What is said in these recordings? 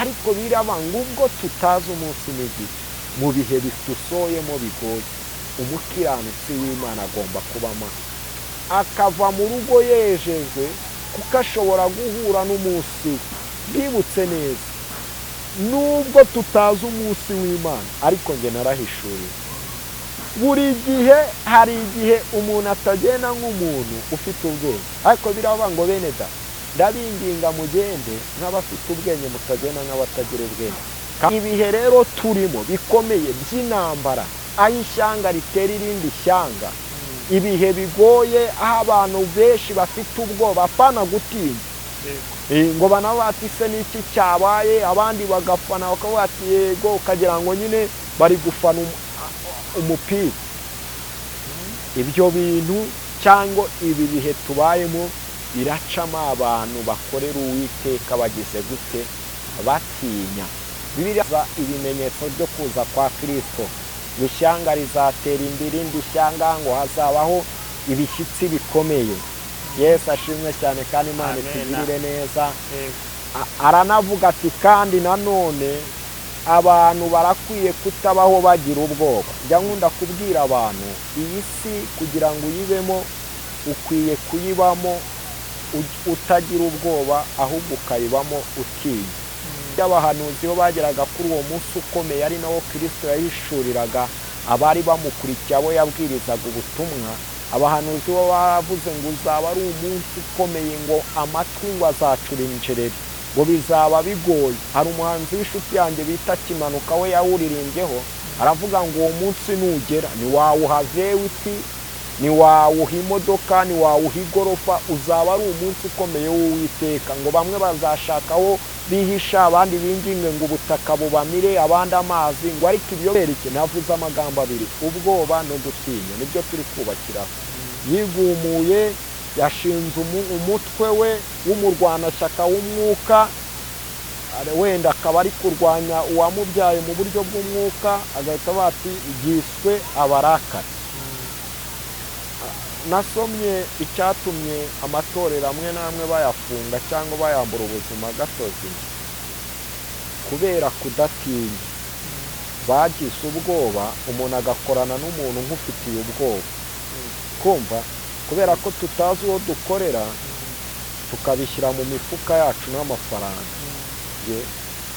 ariko birabanga ubwo tutazi umunsi n'igihe mu bihe bidusoyemo bigoye umukiranutsi w'Imana agomba kubamo akava mu rugo yejejwe kuko ashobora guhura n'umunsi bwibutse neza nubwo tutazi umunsi w'Imana ariko nge narahishuriye buri gihe hari igihe umuntu atagenda nk'umuntu ufite ubwenge ariko birabanga ngo bene da ndabinginga mugende nk'abafite ubwenge mutagenda nk'abatagira ubwenge ibihe rero turimo bikomeye by'intambara aho ishyanga ritera irindi shyanga ibihe bigoye aho abantu benshi bafite ubwoba apana gutinya ngo banabatise n'iki cyabaye abandi bagafana bakavuga ati yego ukagira ngo nyine bari gufana umupira ibyo bintu cyangwa ibi bihe tubayemo biracamo abantu bakorera Uwiteka bagize gute batinya Bibiliya ibimenyetso byo kuza kwa Kristo ishyanga rizatera irindi shyanga ngo hazabaho ibishyitsi bikomeye Yesu ashimwe cyane kandi Imana itugirire neza aranavuga ati kandi nanone abantu barakwiye kutabaho bagira ubwoba njya nkunda kubwira abantu iyi si kugira ngo uyibemo ukwiye kuyibamo utagira ubwoba ahubwo ukayibamo utinya abahanuzi bo bageraga kuri uwo munsi ukomeye ari nawo Kristo yahishuriraga abari bamukurikiye abo yabwirizaga ubutumwa abahanuzi bo bavuze ngo uzaba ari umunsi ukomeye ngo amatwi ngo azacura injereri ngo bizaba bigoye hari umuhanzi w'inshuti yanjye bita Kimanuka we yawuririmbyeho aravuga ngo uwo munsi nugera ni wawuha vewiti ni wawuha imodoka ni wawuha igorofa uzaba ari umunsi ukomeye w'Uwiteka ngo bamwe bazashakaho bihisha abandi binginge ngo ubutaka bubamire abandi amazi ngo ariko ibyo bereke navuze amagambo abiri ubwoba no gutinya nibyo turi kubakiraho yigumuye yashinze umutwe we w'umurwanashyaka w'umwuka wenda akaba ari kurwanya uwamubyaye mu buryo bw'umwuka agahita bati igiswe abarakari nasomye icyatumye amatorero amwe n'amwe bayafunga cyangwa bayambura ubuzima gatozi kubera kudatinya bagize ubwoba umuntu agakorana n'umuntu nk'ufitiye ubwoba kumva kubera ko tutazi uwo dukorera tukabishyira mu mifuka yacu n'amafaranga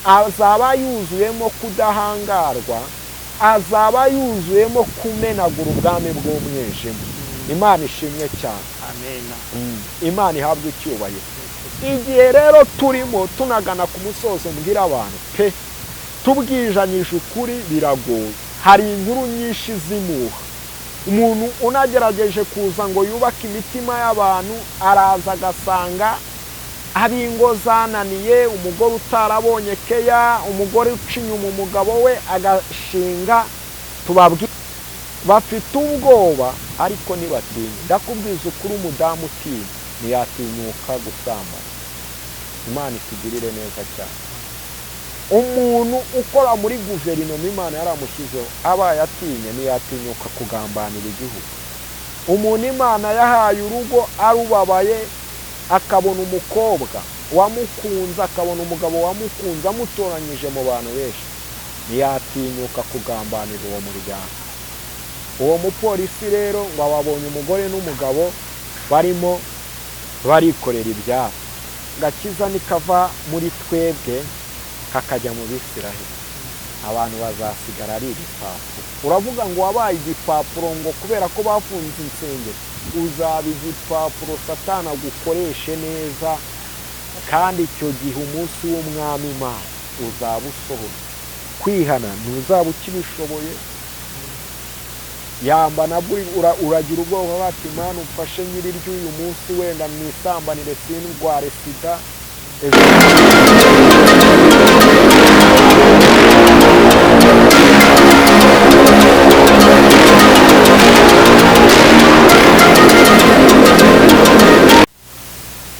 azaba yuzuyemo kudahangarwa azaba yuzuyemo kumenagura ubwami bw'umwijima Imana ishimwe cyane amena Imana ihabwe icyubahiro igihe rero turimo tunagana ku musozo mbwira abantu pe tubwijanyije ukuri biragoye hari inkuru nyinshi zimuha umuntu unagerageje kuza ngo yubake imitima y'abantu araza agasanga abingo zananiye umugore utarabonye keya umugore ucinyuma umugabo we agashinga tubabwira bafite ubwoba ariko ntibatinya ndakubwiza ukuri umudamu utinya ntiyatinyuka gusambana Imana itugirire neza cyane umuntu ukora muri guverinoma Imana yaramushyizeho abaye atinya ntiyatinyuka kugambanira igihugu umuntu Imana yahaye urugo arubabaye akabona umukobwa wamukunze akabona umugabo wamukunze amutoranyije mu bantu benshi ntiyatinyuka kugambanira uwo muryango uwo mupolisi rero ngo ababonye umugore n'umugabo barimo barikorera ibyabo gakiza nikava muri twebwe kakajya mu Bisiraheli abantu bazasigara ari igipapuro uravuga ngo wabaye igipapuro ngo kubera ko bafunze insengero uzaba igipapuro Satana gukoreshe neza kandi icyo gihe umunsi w'umwami Imana uzaba usohoye kwihana ntuzaba ukibishoboye yamba nabwo uragira ubwoba bati Imana umfashe nyiri ry'uyu munsi wenda mwisambanire sindware sida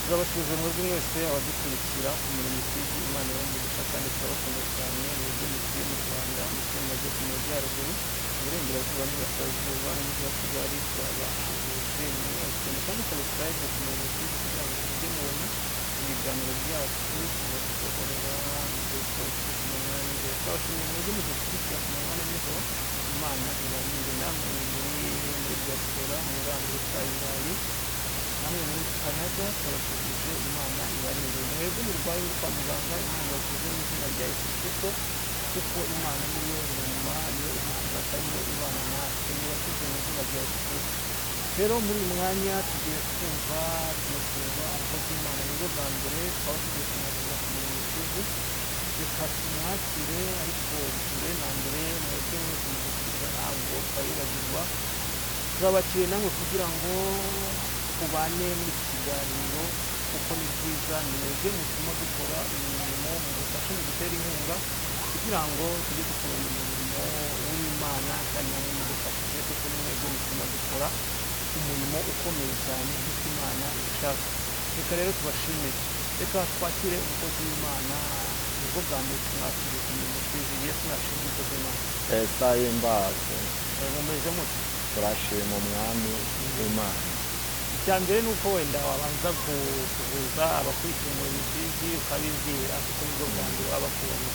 turabasuze mwebwe mwese abadukurikira UMUREMYI TV Imana y'umugisha kandi turabakunda cyane mwebwe mutuye mu Rwanda mutuye mu majyepfo mu majyaruguru uburengerazuba n'iburasirazuba n'umujyi wa Kigali turabasuhuje mwese kandi subscribe ku UMUREMYI TV kugira ngo mujye mubona ibiganiro byacu tubasohorera ndetse turabashimiye mwebwe mudukurikira ku manywa na nijoro. Imana ibarinde namwe muri Diaspora muri Amerika Burayi, namwe muri Canada turabashimije. Imana ibarinde mwebwe murwaye kwa muganga. Imana ibakize mu izina rya Yesu Kristo, kuko Imana niyo ngoma, niyo idukiza kandi niyo ibana natwe. Murakoze mu izina rya Yesu Kristo. Rero muri uyu mwanya tugiye kumva umukozi w'Imana. Nibwo bwa mbere twaba tugiye kumwakira ku murongo w'ikivu, reka tumwakire. Ariko mbere na mbere mwebwe mwese mudukurikira ntabwo twabibagirwa, turabakiriye namwe kugira ngo tubane muri iki kiganiro, kuko ni byiza. Ni mwebwe mutuma dukora imirimo, mudufashe mudutere inkunga kugira ngo tujye dukora umurimo w'Imana, kandi namwe mudufashije, kuko ni mwebwe mutuma dukora umurimo ukomeye cyane nk'uko Imana ibishaka. Reka rero tubashimire. Reka twakire umukozi w'Imana. Nibwo bwa mbere tumwakiriye ku mirimo twizihiye. Yesu nashimwe umukozi w'Imana. esa y'imbazi mumeze mute? turashima umwami w'Imana. Icya mbere ni uko wenda wabanza kuvuza abakurikira umurimo twizihiye ukabibwira, kuko nibwo bwa mbere baba bakubona.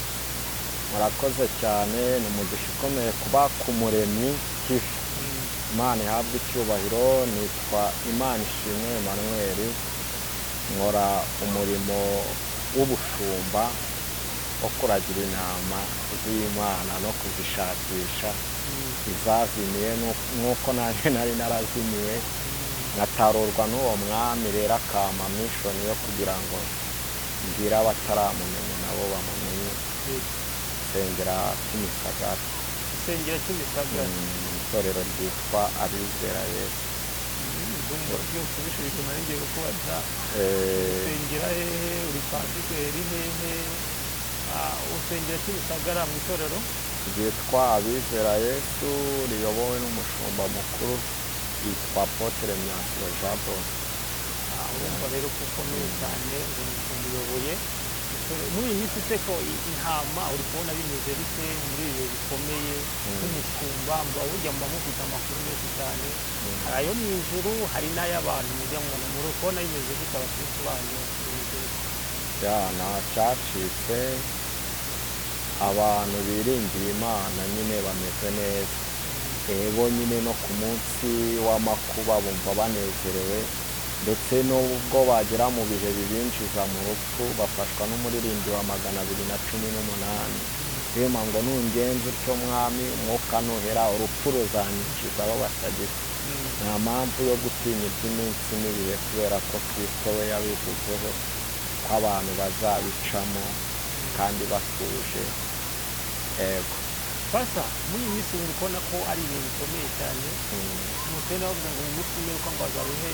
Murakoze cyane. ni umugisha ukomeye kuba ku Muremyi TV. Imana ihabwe icyubahiro. nitwa Imana ishimwe Emmanuel, nkora umurimo w'ubushumba wo kuragira intama z'Imana no kuzishakisha izazimiye, nk'uko nanjye nari narazimiye, nkatarurwa n'uwo mwami rero akampa mission yo kugira ngo mbwire abataramumenya nabo bamumenye. Sengera Kimisagara, Isengero cy'imisagara, itorero ryitwa Abizera Yesu. Iyo kubishije nari ngiye kukubaza, usengera hehe? Uri pasiteri hehe? Usengera Kimisagara mu itorero ryitwa Abizera Yesu, riyobowe n'umushumba mukuru yitwa Apotre Myasiro Jean Paul. urumva rero ko ukomeye cyane, umuyoboye muri iyi minsi. Se ko intama uri kubona bimeze bite muri iyo bikomeye nk'umushumba? mba burya mba mufite amakuru menshi cyane, hari ayo mu ijuru, hari n'ay'abantu mujya mubona. muri kubona bimeze bite abakristo banyu? nta cyacitse, abantu biringiye Imana nyine bameze neza. Ebo nyine no ku munsi w'amakuba bumva banezerewe, ndetse n'ubwo bagera mu bihe bibinjiza mu rupfu bafashwa n'umuririmbyi wa 218. Bema ngo nungenze utyo mwami, umwuka nuhera, urupfu ruzanyikiza abo batagira. nta mpamvu yo gutinya iby'iminsi n'ibihe, kubera ko Kristo we yabivuzeho ko abantu bazabicamo kandi batuje. Ego Pasa, muri iyi minsi uri kubona ko ari ibintu bikomeye cyane. Mutene bavuga ngo umunsi umwe uko ngo bazabihe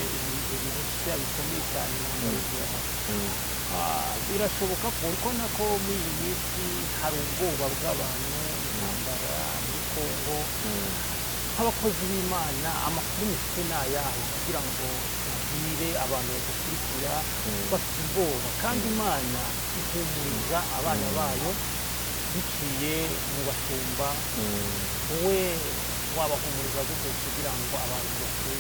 ibintu bya bikomeye cyane. Birashoboka ko uri kubona ko muri iyi minsi hari ubwoba bw'abantu, intambara muri Kongo. Nk'abakozi b'Imana, amakuru mufite ni ayahe kugira ngo tubwire abantu badukurikira bafite ubwoba? Kandi Imana ihumuriza abana bayo biciye mu bashumba. wowe wabahumuriza gute kugira ngo abantu bakure?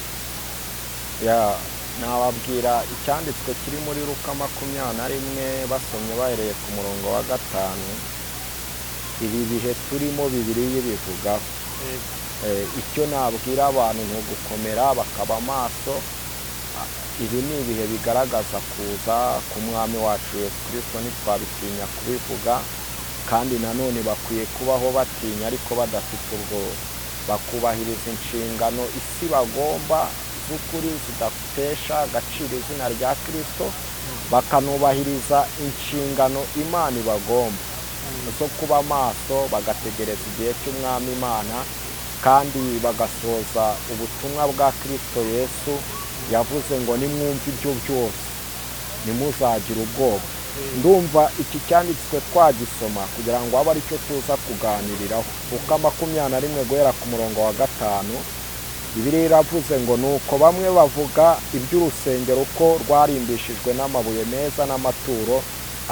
nababwira icyanditswe kiri muri Luka 21 basomye bahereye ku murongo wa 5. ibi bihe turimo Bibiliya bivugaho. icyo nabwira abantu ni ugukomera bakaba maso. ibi ni ibihe bigaragaza kuza k'umwami wacu Yesu Kristo, ntitwabitinya kubivuga. kandi nanone bakwiye kubaho batinya ariko badafite ubwoba, bakubahiriza inshingano isi bagomba z'ukuri zidatesha agaciro izina rya Kristo, bakanubahiriza inshingano Imana ibagomba zo kuba maso, bagategereza igihe cy'umwami Imana, kandi bagasoza ubutumwa bwa Kristo Yesu yavuze ngo nimwumve ibyo byose nimuzagire ubwoba. ndumva iki cyanditswe twagisoma kugira ngo abe ari cyo tuza kuganiriraho. Luka 21 guhera ku murongo wa 5, Bibiliya iravuze ngo nuko bamwe bavuga iby'urusengero ko rwarimbishijwe n'amabuye meza n'amaturo,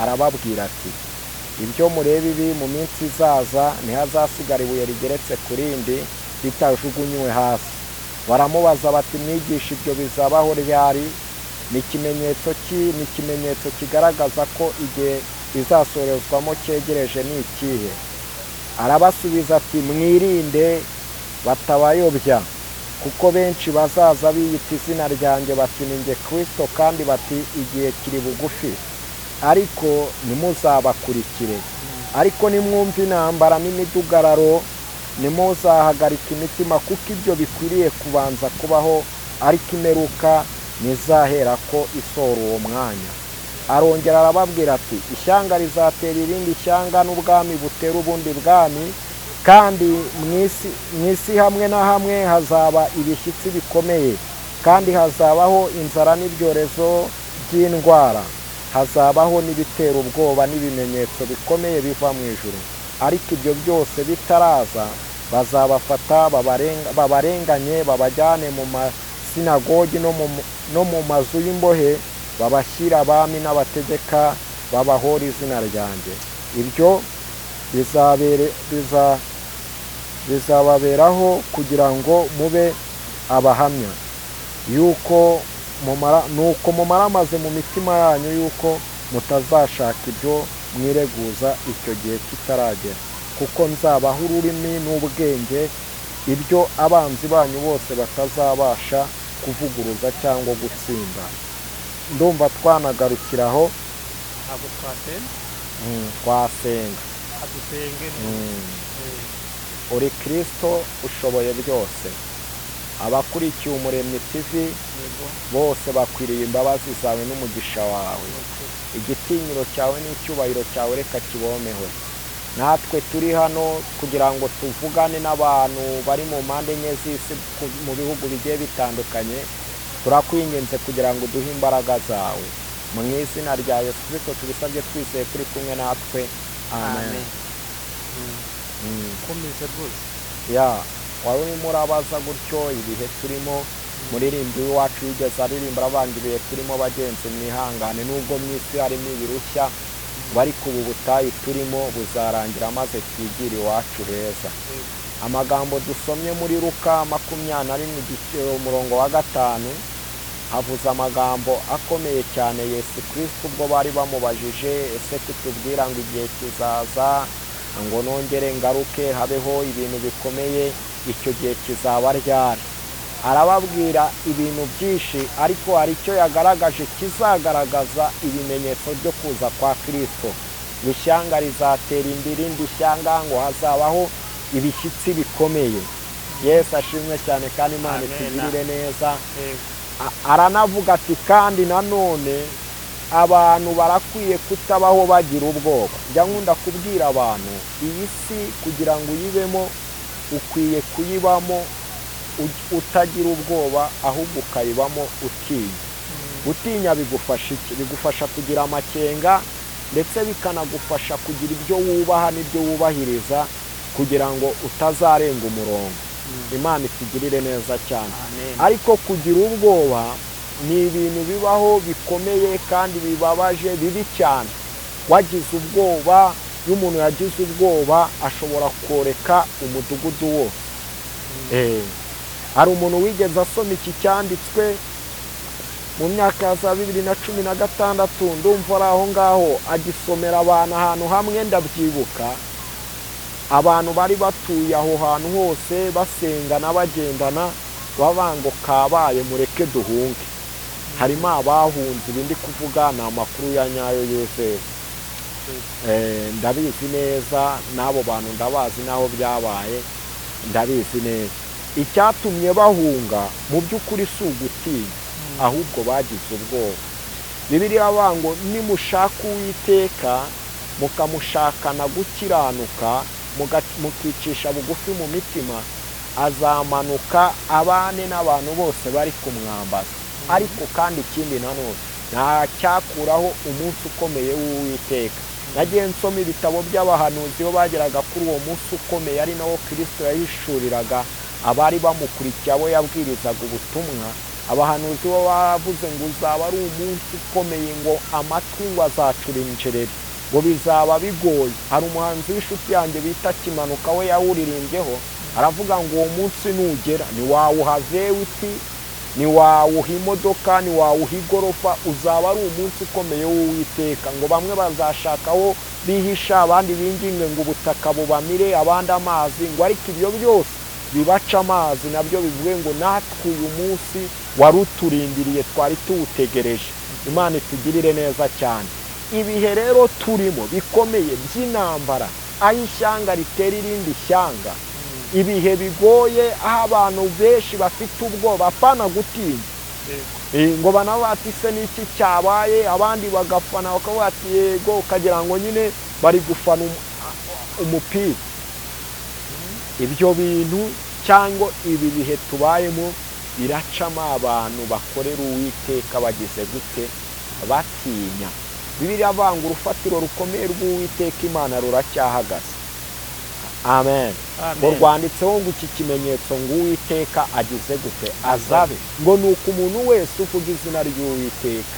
arababwira ati ibyo mureba ibi mu minsi izaza ntihazasigara ibuye rigeretse ku rindi ritajugunywe hasi. Baramubaza bati mwigisha ibyo bizabaho ryari? ni ikimenyetso kigaragaza ko igihe bizasorezwamo cyegereje ni ikihe? arabasubiza ati mwirinde batabayobya kuko benshi bazaza biyita izina ryanjye bati ni njye Kristo kandi bati igihe kiri bugufi ariko ntimuzabakurikire ariko nimwumva intambara n'imidugararo ntimuzahagarike imitima kuko ibyo bikwiriye kubanza kubaho ariko imperuka ntizahera ko isora uwo mwanya. Arongera arababwira ati ishyanga rizatera irindi shyanga n'ubwami butera ubundi bwami kandi mu isi hamwe na hamwe hazaba ibishyitsi bikomeye kandi hazabaho inzara n'ibyorezo by'indwara hazabaho n'ibitera ubwoba n'ibimenyetso bikomeye biva mu ijuru ariko ibyo byose bitaraza bazabafata babarenganye babajyane mu masinagogi no mu mazu y'imbohe babashyira abami n'abategeka babahora izina ryanjye. Ibyo bizababeraho kugira ngo mube abahamya yuko mumaramaze mu mitima yanyu yuko mutazashaka ibyo mwireguza icyo gihe kitaragera kuko nzabaha ururimi n'ubwenge ibyo abanzi banyu bose batazabasha kuvuguruza cyangwa gutsinda. Ndumva twanagarukiraho ntabwo twasenga. Uri Kristo ushoboye byose. Abakurikiye Umuremyi TV bose bakwiriye imbabazi zawe n'umugisha wawe. Igitinyiro cyawe n'icyubahiro cyawe reka kibomeho. Natwe turi hano kugira ngo tuvugane n'abantu bari mu mpande enye z'isi mu bihugu bigiye bitandukanye, turakwinginze kugira ngo duhe imbaraga zawe. Mu izina rya Yesu Kristo tubisabye twizeye kuri kumwe natwe. Amen. Komeza rwose. Wari urimo urabaza gutyo ibihe turimo, muririmbyi w'iwacu yigeze aririmba abandi ibihe turimo bagenzi mwihangane nubwo mu isi harimo ibirushya bari kubu butayu turimo buzarangira maze twigire iwacu heza. Amagambo dusomye muri Luka 20 umurongo wa 5 havuze amagambo akomeye cyane. Yesu Kristo ubwo bari bamubajije ese kutubwira ngo igihe kizaza ngo nongere ngaruke habeho ibintu bikomeye, icyo gihe kizaba ryari? Arababwira ibintu byinshi ariko hari icyo yagaragaje kizagaragaza ibimenyetso byo kuza kwa Kristo. Ishyanga rizatera irindi shyanga ngo hazabaho ibishyitsi bikomeye. Yesu ashimwe cyane kandi Imana itugirire neza. Aranavuga ati kandi nanone abantu barakwiye kutabaho bagira ubwoba. Njya nkunda kubwira abantu iyi si kugira ngo uyibemo ukwiye kuyibamo utagira ubwoba ahubwo ukayibamo utinya. Utinya bigufasha iki? Bigufasha kugira amakenga ndetse bikanagufasha kugira ibyo wubaha n'ibyo wubahiriza kugira ngo utazarenga umurongo. Imana itugirire neza cyane. Ariko kugira ubwoba ni ibintu bibaho bikomeye kandi bibabaje bibi cyane. Wagize ubwoba, iyo umuntu yagize ubwoba ashobora koreka umudugudu wose. Hari umuntu wigeze asoma iki cyanditswe mu myaka ya 2016 ndumva ari aho ngaho agisomera abantu ahantu hamwe ndabyibuka. Abantu bari batuye aho hantu hose basengana bagendana babango kabaye mureke duhunge. Harimo abahunze ibindi kuvuga ni amakuru ya nyayo yuzuye. Ndabizi neza n'abo bantu ndabazi naho byabaye ndabizi neza. Icyatumye bahunga mu by'ukuri si ugutinya ahubwo bagize ubwoba. Bibiliya bango nimushaka Uwiteka mukamushakana gukiranuka mukicisha bugufi mu mitima azamanuka abane n'abantu bose bari kumwambaza. Ariko kandi ikindi nanone nta cyakuraho umunsi ukomeye w'Uwiteka. Nagiye nsoma ibitabo by'abahanuzi bo bageraga kuri uwo munsi ukomeye ari nawo Kristo yahishuriraga abari bamukurikiye abo yabwirizaga ubutumwa. Abahanuzi bo bavuze ngo uzaba ari umunsi ukomeye ngo amatwi ngo azacura injereri ngo bizaba bigoye. Hari umuhanzi w'inshuti yanjye bita Kimanuka we yawuririmbyeho aravuga ngo uwo munsi nugera ntiwawuha vewiti, ntiwawuha imodoka, ntiwawuha igorofa, uzaba ari umunsi ukomeye w'Uwiteka. Ngo bamwe bazashakaho bihisha, abandi binginge ngo ubutaka bubamire, abandi amazi, ngo ariko ibyo byose bibaca amazi nabyo bivuge ngo natwe uyu munsi waruturindiriye twari tuwutegereje. Imana itugirire neza cyane. Ibihe rero turimo bikomeye by'intambara, aho ishyanga ritera irindi shyanga, ibihe bigoye, aho abantu benshi bafite ubwoba, apana gutinya ngo banabo bati se n'iki cyabaye, abandi bagafana bakavuga ati yego, ukagira ngo nyine bari gufana umupira. Ibyo bintu cyangwa ibi bihe tubayemo biracamo abantu bakorera Uwiteka bagize gute, batinya. Bibiliya avuga urufatiro rukomeye rw'Uwiteka Imana ruracyahagaze. Amen. Ngo rwanditseho ngo iki kimenyetso ngo Uwiteka agize gute, azabe. Ngo nuko umuntu wese uvuga izina ry'Uwiteka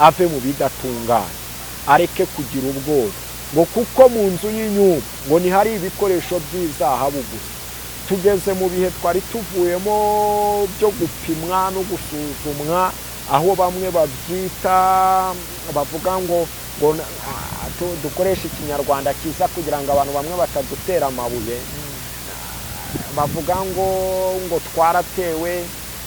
ave mu bidatunganye, areke kugira ubwoba. Ngo kuko mu nzu y'inyumba ngo ntihari ibikoresho by'izahabu gusa. Tugeze mu bihe twari tuvuyemo byo gupimwa no gusuzumwa, aho bamwe babyita bavuga ngo dukoresha ikinyarwanda cyiza kugira ngo abantu bamwe batadutera amabuye, bavuga ngo twaratewe,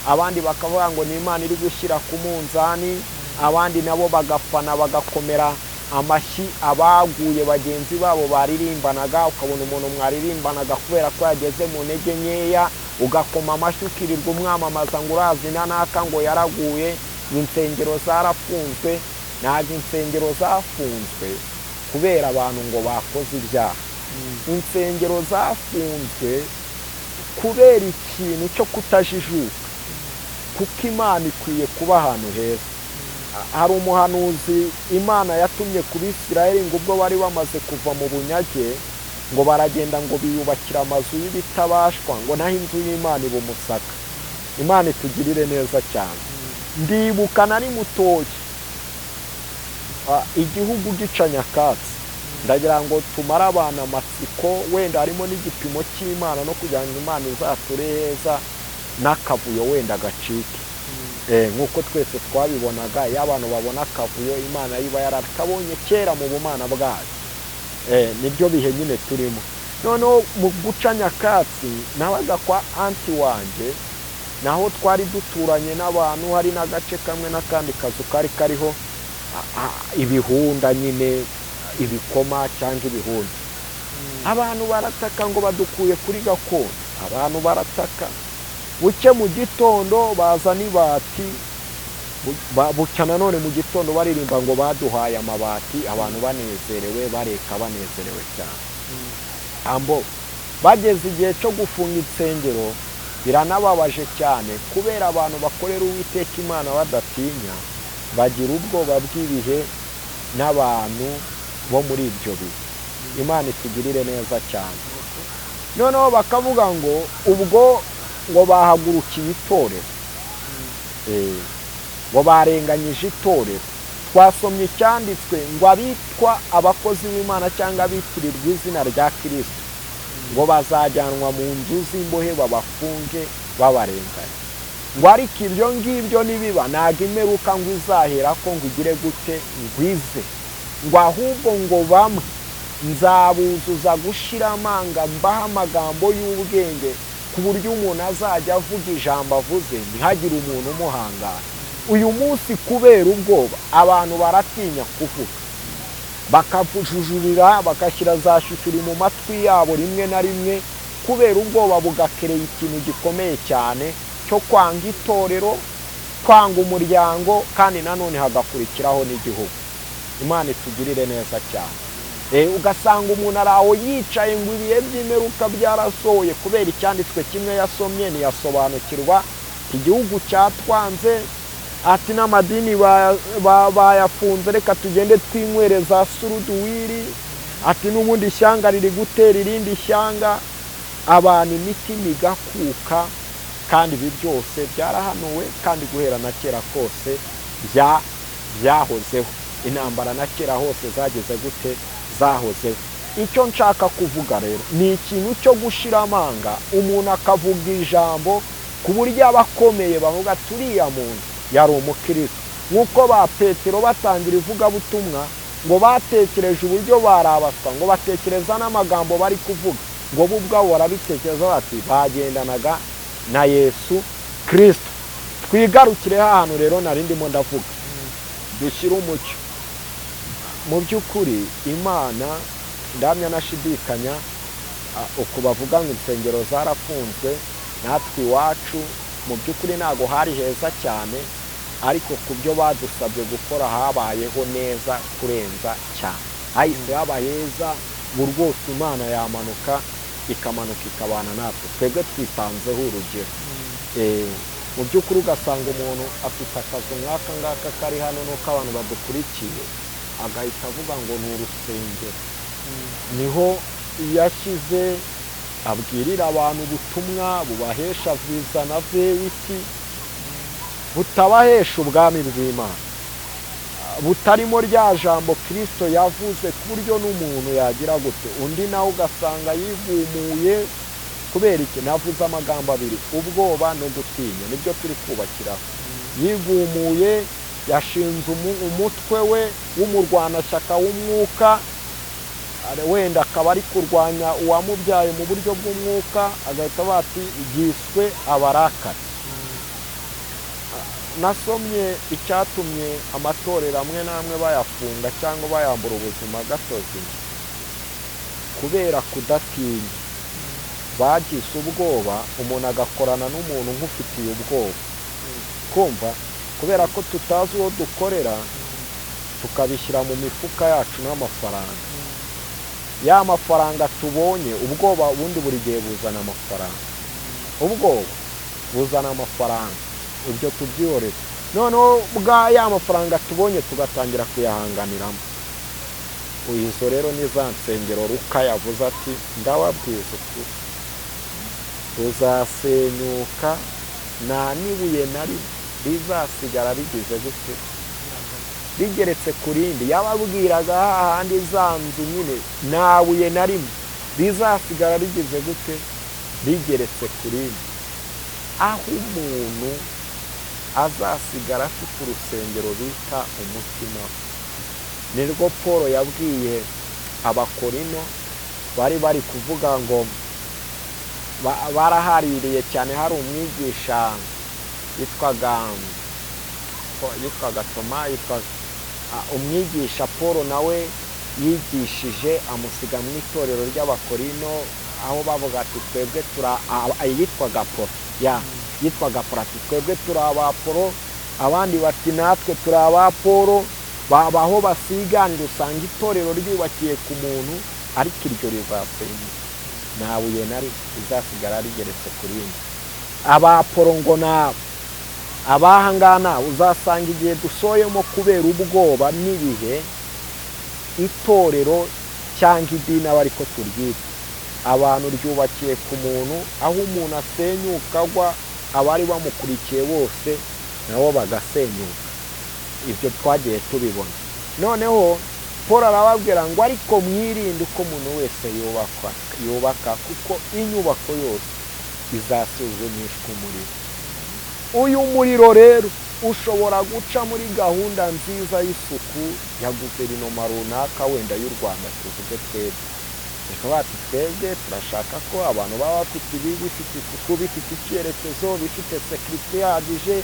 abandi bakavuga ngo ni Imana iri gushyira ku munzani, abandi nabo bagafana bagakomera amashyi abaguye bagenzi babo baririmbanaga, ukabona umuntu mwaririmbanaga kubera ko yageze mu ntege nkeya, ugakoma amashyi ukirirwa umwamamaza ngo urazina naka ngo yaraguye. Insengero zarafunzwe. Ntabwo insengero zafunzwe kubera abantu ngo bakoze ibyaha. Insengero zafunzwe kubera ikintu cyo kutajijuka, kuko Imana ikwiye kuba ahantu heza. Hari umuhanuzi Imana yatumye ku Bisirayeli ngo ubwo bari bamaze kuva mu bunyage, ngo baragenda ngo biyubakira amazu y'ibitabashwa, ngo naho inzu y'Imana iba umusaka. Imana itugirire neza cyane. Ndibuka nari mutoya, igihugu gica nyakatsi, ndagira ngo tumare abana amatsiko, wenda harimo n'igipimo cy'Imana no kugira ngo Imana izature heza n'akavuyo wenda gacike. Nk'uko twese twabibonaga, iyo abantu babona akavuyo Imana yiba yarakabonye kera mu bumana bwayo. Nibyo bihe nyine turimo. Noneho mu guca nyakatsi nabaga kwa anti wanjye, naho twari duturanye n'abantu, hari n'agace kamwe n'akandi kazu kari kariho ibihunda nyine, ibikoma cyangwa ibihunda. Abantu barataka ngo badukuye kuri gakondo, abantu barataka. Buke mu gitondo baza n'ibati, bucya nanone mu gitondo baririmba ngo baduhaye amabati, abantu banezerewe, bareka banezerewe cyane. Ambo bageze igihe cyo gufunga insengero, biranababaje cyane kubera abantu bakorera Uwiteka Imana badatinya, bagira ubwoba bw'ibihe n'abantu bo muri ibyo bihe. Imana itugirire neza cyane. Noneho bakavuga ngo ubwo ngo bahagurukiye itorero, ngo barenganyije itorero. Twasomye icyanditswe ngo abitwa abakozi b'Imana cyangwa abitirirwa izina rya Kristo ngo bazajyanwa mu nzu z'imbohe babafunge babarenganya. Ngo ariko ibyo ngibyo nibiba ntabwo imperuka ngo izahera ko ngo igire gute ngwize, ngo ahubwo ngo bamwe nzabuzuza gushira amanga, mbaha amagambo y'ubwenge ku buryo umuntu azajya avuga ijambo avuze ntihagire umuntu umuhangara. Uyu munsi kubera ubwoba abantu baratinya kuvuga, bakavujujurira, bagashyira za shushuri mu matwi yabo rimwe na rimwe, kubera ubwoba bugakereye ikintu gikomeye cyane cyo kwanga itorero, kwanga umuryango, kandi nanone hagakurikiraho n'igihugu. Imana itugirire neza cyane. Ugasanga umuntu araho yicaye ngo ibihe by'imperuka byarasohoye kubera icyanditswe kimwe yasomye ntiyasobanukirwa. Igihugu cyatwanze, ati n'amadini bayafunze, reka tugende twinywereza suruduwiri, ati n'ubundi ishyanga riri gutera irindi shyanga, abantu imitima igakuka. Kandi ibi byose byarahanuwe, kandi guhera na kera kose byahozeho. Intambara na kera hose zageze gute, zahozeho. Icyo nshaka kuvuga rero ni ikintu cyo gushira amanga, umuntu akavuga ijambo ku buryo abakomeye bavuga turiya muntu yari umukristo. Nk'uko ba Petero batangira ivugabutumwa ngo batekereje uburyo barabaswa, ngo batekereza n'amagambo bari kuvuga, ngo bo ubwabo barabitekereza bati bagendanaga na Yesu Kristo. Twigarukire ahantu rero nari ndimo ndavuga, dushyire umucyo. Mu by'ukuri Imana ndamya nashidikanya uko bavuga ngo insengero zarafunzwe, natwe iwacu mu by'ukuri ntago hari heza cyane, ariko ku byo badusabye gukora habayeho neza kurenza cyane. Hahise haba heza, buri rwose Imana yamanuka ikamanuka ikabana natwe, twebwe twitanzeho urugero. Mu by'ukuri ugasanga umuntu afite akazi nk'aka ngaka kari hano nuko abantu badukurikiye, agahita avuga ngo ni urusengero, niho yashyize abwirira abantu ubutumwa bubahesha viza na vewiti, butabahesha ubwami bw'Imana, butarimo rya jambo Kristo yavuze ku buryo n'umuntu yagira gute. Undi nawe ugasanga yigumuye kubera iki? Navuze amagambo abiri, ubwoba no gutinya, nibyo turi kubakiraho. Yigumuye, yashinze umutwe we w'umurwanashyaka w'umwuka, wenda akaba ari kurwanya uwamubyaye mu buryo bw'umwuka, agahita bati yiswe abarakari. Nasomye icyatumye amatorero amwe n'amwe bayafunga cyangwa bayambura ubuzima gatozi, kubera kudatinya. Bagize ubwoba, umuntu agakorana n'umuntu nk'ufitiye ubwoba, kumva kubera ko tutazi uwo dukorera, tukabishyira mu mifuka yacu n'amafaranga. Ya mafaranga tubonye, ubwoba ubundi buri gihe buzana amafaranga, ubwoba buzana amafaranga, ibyo tubyihorere. Noneho bwa ya mafaranga tubonye tugatangira kuyahanganiramo. Izo rero ni za nsengero Luka yavuze ati ndababwiza ukuri, tuzasenyuka nta n'ibuye na rimwe rizasigara rigize gute, rigeretse ku rindi. Yababwiraga hahandi za nzu nyine nta buye na rimwe rizasigara rigize gute, rigeretse ku rindi. Aho umuntu azasigara afite urusengero bita umutima. Nirwo Paul yabwiye abakorino, bari kuvuga ngo barahaririye cyane. Hari umwigisha yitwaga Toma, umwigisha Paul nawe yigishije amusiga mu itorero ry'abakorino, aho bavuga ati twebwe yitwaga Paul, twebwe turi abapolo, abandi bati natwe turi abapolo. Babaho basiganira, usanga itorero ryubakiye ku muntu, ariko iryo rizasenyuka, nta buye na rimwe rizasigara rigeretse ku rindi. Abapolo ngo nabo, abahangana uzasanga igihe dusoyemo kubera ubwoba n'ibihe, itorero cyangwa idini aba ariko turyita, abantu ryubakiye ku muntu, aho umuntu asenyuka agwa, abari bamukurikiye bose nabo bagasenyuka. Ibyo twagiye tubibona. Noneho Paul arababwira ngo ariko mwirinde uko umuntu wese yubaka, kuko inyubako yose izasuzumishwa umuriro. Uyu muriro rero ushobora guca muri gahunda nziza y'isuku ya guverinoma runaka, wenda y'u Rwanda tuvuge twebwe. Reka bati twebwe turashaka ko abantu baba bafite ibi, bifite isuku, bifite icyerekezo, bifite sekirite ihagije,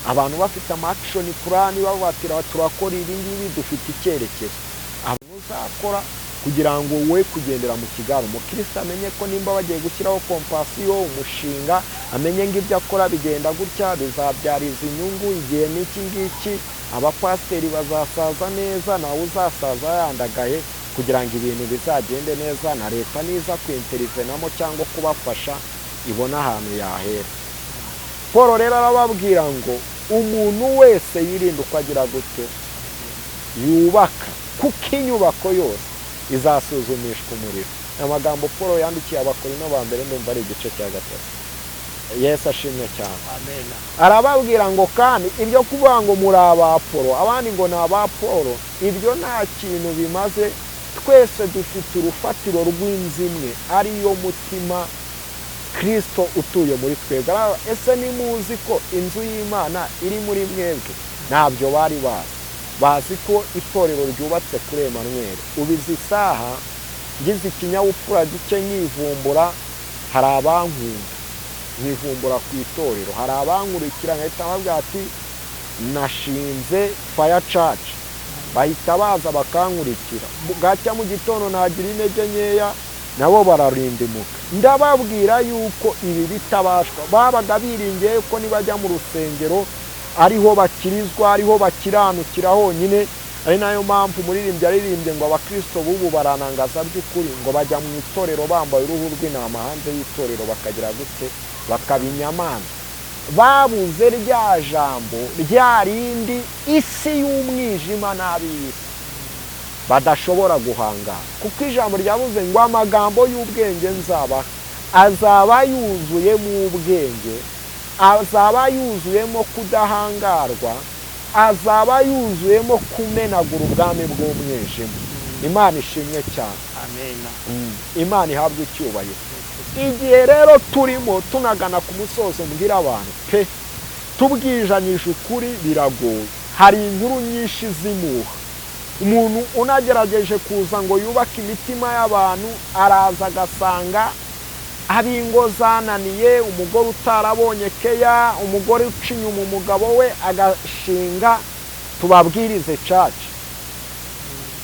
abantu bafite amakishoni purani, babatira turakora ibi ngibi, dufite icyerekezo. Abantu uzakora kugira ngo we kugendera mu kigaro. Umukristo amenye ko nimba bagiye gushyiraho kompasiyo, umushinga, amenye ngo ibyo akora bigenda gutya, bizabyariza inyungu igihe n'iki ngiki. Abapasiteri bazasaza neza, nawe uzasaza yandagaye, kugira ngo ibintu bizagende neza, na leta niza kwinterivenamo cyangwa kubafasha ibona ahantu yahera. Paul rero arababwira ngo umuntu wese yirinde uko agira gute, yubaka, kuko inyubako yose izasuzumishwa umuriro. Amagambo Paul yandikiye abakorino ba mbere, ndumva ari igice cya 3. Yesu ashimwe cyane. Amen. Arababwira ngo kandi ibyo kuvuga ngo muri abapolo, abandi ngo ni abapolo, ibyo nta kintu bimaze. Twese dufite urufatiro rw'inzu imwe, ariyo mutima Kristo utuye muri twebwe. Ese nimuzi ko inzu y'Imana iri muri mwebwe? Ntabyo bari bazi. bazi ko itorero ryubatse kuri Emmanuel. Ubizi isaha ngize ikinyabupfura gike nkivumbura, hari abankunda nkivumbura ku itorero, hari abankurikira nkahita bavuga ati nashinze fire church, bahita baza bakankurikira. Bwacya mu gitondo nagira intege nkeya, nabo bararindimuka. Ndababwira yuko ibi bitabashwa, babaga biringiye ko nibajya mu rusengero ariho bakirizwa, ariho bakiranukira honyine. Ari nayo mpamvu umuririmbyi aririmbye ngo abakristo bubu baranangaza by'ukuri, ngo bajya mu itorero bambaye uruhu rw'intama, hanze y'itorero bakagira gute, bakabinyamanza. Babuze rya jambo rya rindi isi y'umwijima n'ab'isi badashobora guhangara, kuko ijambo ryavuze ngo amagambo y'ubwenge nzaba azaba yuzuyemo ubwenge, azaba yuzuyemo kudahangarwa, azaba yuzuyemo kumenagura ubwami bw'umwijima. Imana ishimwe cyane. amen. Imana ihabwe icyubahiro. Igihe rero turimo tunagana ku musozo, mbwira abantu pe, tubwijanyije ukuri biragoye. Hari inkuru nyinshi zimuha. Umuntu unagerageje kuza ngo yubake imitima y'abantu, araza agasanga abingo zananiye, umugore utarabonye keya, umugore uca inyuma umugabo we, agashinga tubabwirize church.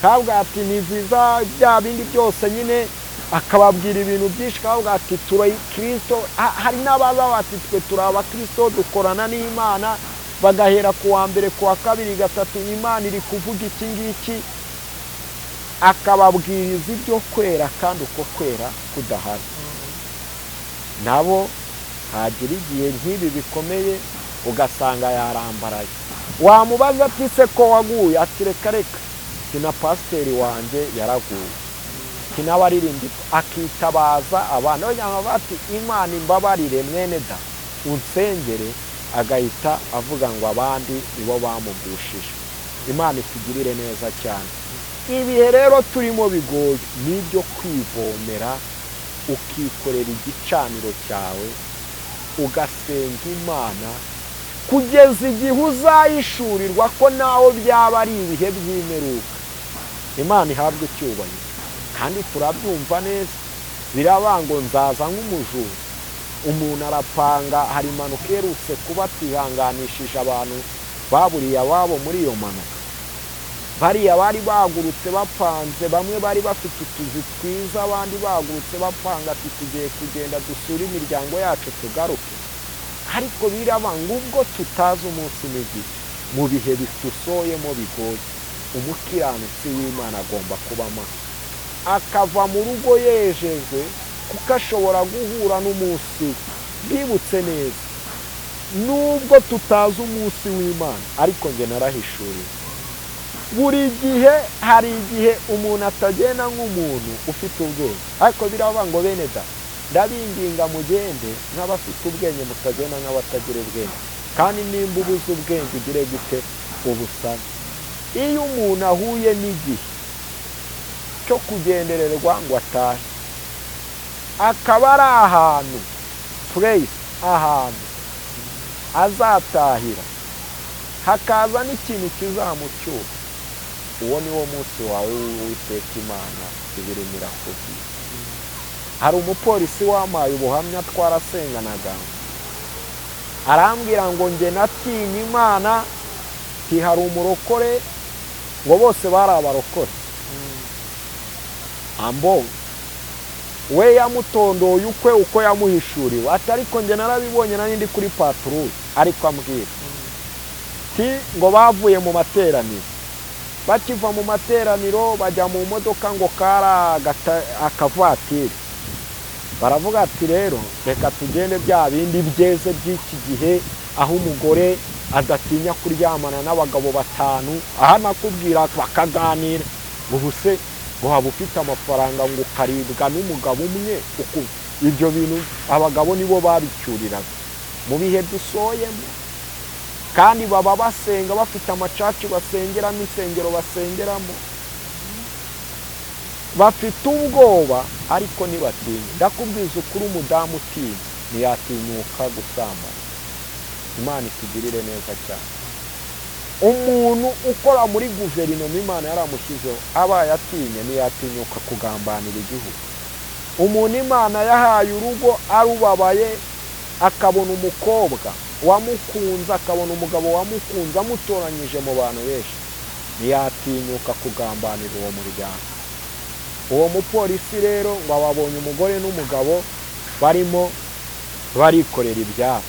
Kavuga ati ni viza bya bindi byose nyine, akababwira ibintu byinshi. Kavuga ati turi Kristo. Hari n'abaza bati twe turi abakristo dukorana n'Imana, bagahera ku wa mbere ku wa kabiri gatatu Imana iri kuvuga iki ngiki, akababwiriza ibyo kwera kandi uko kwera kudahari. Nabo hagira igihe nk'ibi bikomeye ugasanga yarambaraye. Wamubaza ati se ko waguye? Ati reka reka, kina pasiteri wanjye yaraguye, kinabaririmbyi. Akitabaza abantu bajyana bati Imana imbabarire mwene da unsengere, agahita avuga ngo abandi nibo bamugushije. Imana itugirire neza cyane. Ibihe rero turimo bigoye n'ibyo kwivomera, ukikorera igicaniro cyawe, ugasenga Imana kugeza igihe uzayishurirwa ko naho byaba ari ibihe by'imperuka. Imana ihabwe icyubahiro. Kandi turabyumva neza. Birabango nzaza nk'umujura. Umuntu arapanga, hari impanuka iherutse kuba atihanganishije abantu baburiye ababo muri iyo mpanuka. Bariya bari bagurutse bapanze, bamwe bari bafite utuzi twiza, abandi bagurutse bapanga ati tugiye kugenda dusura imiryango yacu tugaruke. Ariko birabanga ubwo tutazi umunsi n'igihe, mu bihe bitusoyemo bigoye, umukiranutsi w'Imana agomba kubamo, akava mu rugo yejejwe, kuko ashobora guhura n'umunsi. Bwibutse neza, nubwo tutazi umunsi w'Imana, ariko nge narahishuriwe. Buri gihe hari igihe umuntu atagenda nk'umuntu ufite ubwenge. Ariko biraba ngo bene da, ndabinginga mugende nk'abafite ubwenge, mutagenda nk'abatagira ubwenge. Kandi nimba ubuze ubwenge ugire gute? Ubusana. Iyo umuntu ahuye n'igihe cyo kugendererwa ngo atahe, akaba ari ahantu place, ahantu azatahira, hakaza n'ikintu kizamucyura, uwo ni wo munsi wawe w'Uwiteka Imana ibiremera kugira. Hari umupolisi wamaye ubuhamya twarasenganaga, arambwira ngo nge natinye Imana, ti hari umurokore, ngo bose bari abarokore. Ambo we yamutondoye ukwe uko yamuhishuriwe. Ati ariko nge narabibonye nari ndi kuri patrouille. Ariko ambwira ti ngo bavuye mu materaniro, bakiva mu materaniro bajya mu modoka ngo kara akavatiri. Baravuga ati rero reka tugende bya bindi byeze by'iki gihe, aho umugore adatinya kuryamana n'abagabo batanu. Aha nakubwira bakaganira, ubuse ngo haba ufite amafaranga ngo ukaribwa n'umugabo umwe. Ibyo bintu abagabo nibo babicyuriraga mu bihe dusoyemo. Kandi baba basenga bafite amacaci basengeramo, insengero basengeramo, bafite ubwoba ariko ntibatinya. Ndakubwiza ukuri, umudamu utinya ntiyatinyuka gusambana. Imana itugirire neza cyane. umuntu ukora muri guverinoma Imana yaramushyizeho abaye atinye ntiyatinyuka kugambanira igihugu. Umuntu Imana yahaye urugo arubabaye, akabona umukobwa wamukunze, akabona umugabo wamukunze amutoranyije mu bantu benshi, ntiyatinyuka kugambanira uwo muryango. Uwo mupolisi rero ngo ababonye umugore n'umugabo barimo barikorera ibyabo,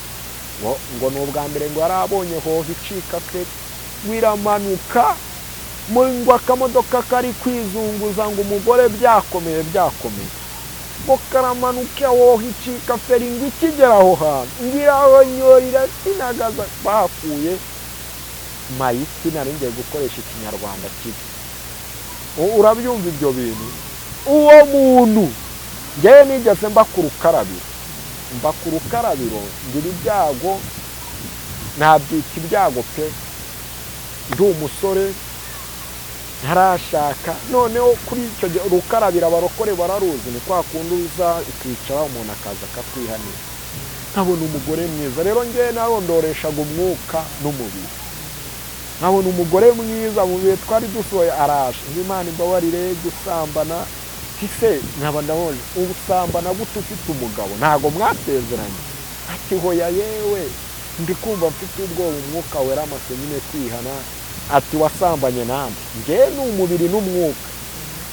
ngo ni ubwa mbere ngo yarabonye hoho icika pe, wiramanuka ngo akamodoka kari kwizunguza ngo umugore byakomeye ngo karamanuka hoho icika feri ngo ikigera aho hantu ngirahonyorira sinagaza bakuye mayiti. nari ngiye gukoresha ikinyarwanda kibi, urabyumva ibyo bintu. Uwo muntu ngewe nigeze mba ku rukarabiro ngira ibyago, nabyita ibyago pe, ndi umusore ntarashaka. Noneho kuri icyo rukarabira abarokore bararuzi, ni kwa kundi uza ukicara umuntu akaza akakwihanira. nkabona umugore mwiza rero ngewe narondoreshaga umwuka n'umubiri, nkabona umugore mwiza mu bihe twari dusohoye araje, Imana imbabarire gusambana kise nkaba ndabona usambana gute ufite umugabo, ntago mwasezeranye? Ati hoya yewe ndikumva mfite ubwoba, umwuka wera amase nyine kwihana. Ati wasambanye nande? Ngewe ni umubiri n'umwuka.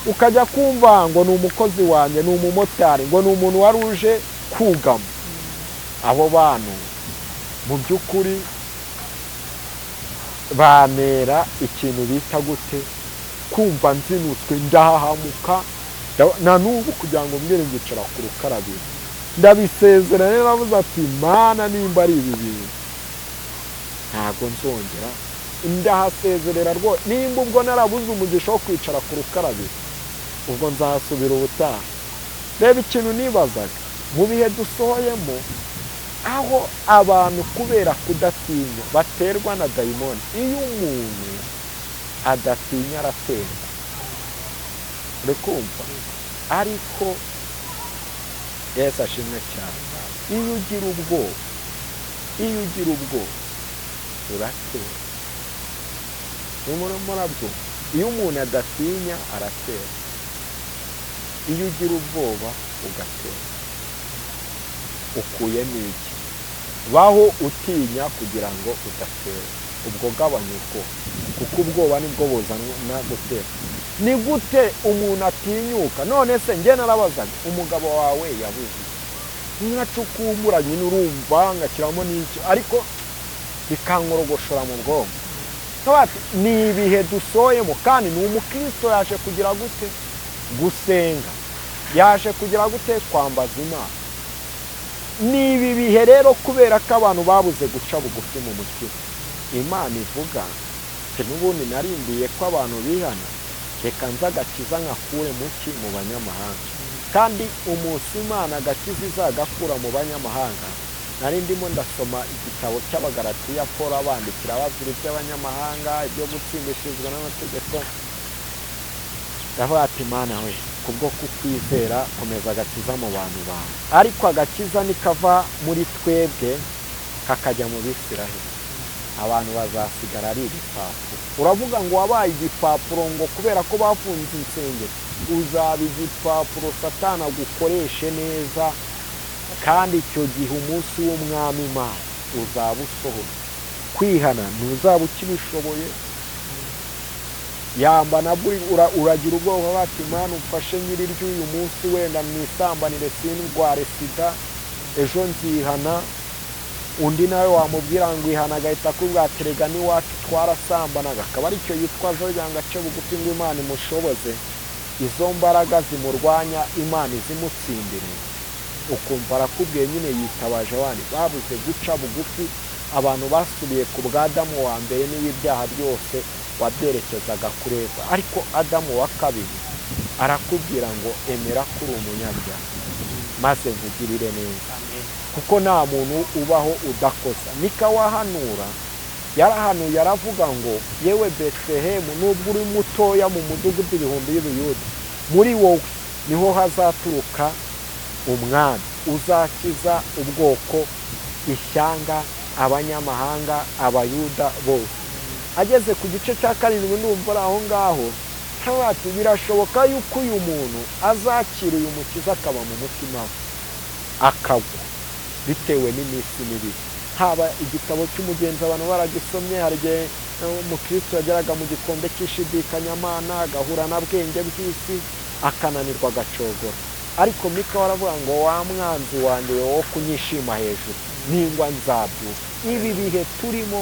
Ukajya kumva ngo ni umukozi wanjye, ni umumotari, ngo ni umuntu waruje kugama. Abo bantu mu by'ukuri bamera ikintu bita gute, kumva nzinutswe ndahahamuka na n'ubu kugira ngo mbwire ngicara ku rukarabiro ndabisezeranye, navuze ati Mana nimba ari ibi bintu ntago nzongera, ndahasezerera rwose. Nimba ubwo narabuze umugisha wo kwicara ku rukarabiro, ubwo nzasubira ubutaha. Reba ikintu nibazaga mu bihe dusohoyemo, aho abantu kubera kudatinya baterwa na dayimoni. Iyo umuntu adatinya araterwa, urikumva? Ariko Yesu ashimwe cyane. Iyo ugira ubwoba uratera. Murabyo, iyo umuntu adatinya aratera, iyo ugira ubwoba ugatera. Ukuyemo iki? Baho utinya kugira ngo udatera, ubwo gabanya ubwoba, kuko ubwoba nibwo buzana gutera. Ni gute umuntu atinyuka? None se njye narabazaga, umugabo wawe yabuze nkacukumbura nyine urumva ngakiramo n'icyo, ariko bikankorogoshora mu bwonko. Ni ibihe dusoyemo, kandi ni umukristo yaje kugira gute? Gusenga. Yaje kugira gute? Kwambaza Imana. Ni ibi bihe rero kubera ko abantu babuze guca bugufi mu mutima. Imana ivuga n'ubundi narimbiye ko abantu bihana, reka nza agakiza nkakure muki mu banyamahanga. Kandi umunsi Imana agakiza izagakura mu banyamahanga, nari ndimo ndasoma igitabo cy'Abagalatiya Paul abandikira ababwira iby'abanyamahanga, ibyo gutsindishirizwa n'amategeko. Ndavuga ati Mana we, kubwo kukwizera komeza agakiza mu bantu bawe. Ariko agakiza nikava muri twebwe kakajya mu Bisiraheli, abantu bazasigara ari igipapuro. Uravuga ngo wabaye igipapuro ngo kubera ko bafunze insengero, uzaba igipapuro Satani agukoreshe neza, kandi icyo gihe umunsi w'umwami Imana uzaba usohoye. Kwihana ntuzaba ukibishoboye. Yamba nabwo uragira ubwoba bati Imana umfashe nyiriryo uyu munsi wenda mwisambanire sindware sida, ejo nzihana. Undi nawe wamubwira ngo ihana agahita akubwira ati rega n'iwacu twarasambanaga, akaba ari cyo yitwazo ryanga ace bugufi ngo Imana imushoboze. Izo mbaraga zimurwanya Imana izimutsindire, ukumva arakubwiye nyine yitabaje abandi babuze guca bugufi. Abantu basubiye ku bwa Adamu wa mbere n'ibyaha byose wabyerekezaga kureba, ariko Adamu wa kabiri arakubwira ngo emera kuri umunyabyaha maze mvugirire neza, kuko nta muntu ubaho udakosa. Nikawahanura yarahanuye aravuga ngo yewe Betelehemu, nubwo uri mutoya mu mudugudu ibihumbi y'Ubuyuda, muri wowe niho hazaturuka umwami uzakiza ubwoko, ishyanga, abanyamahanga, abayuda bose. ageze ku gice cya 7 ndumva ari aho ngaho ati birashoboka yuko uyu muntu azakira uyu mukiza akaba mu mutima we akagwa bitewe n'iminsi mibi. Haba igitabo cy'umugenzi abantu baragisomye, hari igihe umukristo yageraga mu gikombe cy'ishidikanyamana agahura na bwenge bw'isi akananirwa agacogora, ariko Mika waravuga ngo wa mwanzi wanjye wo kunyishima hejuru ningwa nzabyuka. Ibi bihe turimo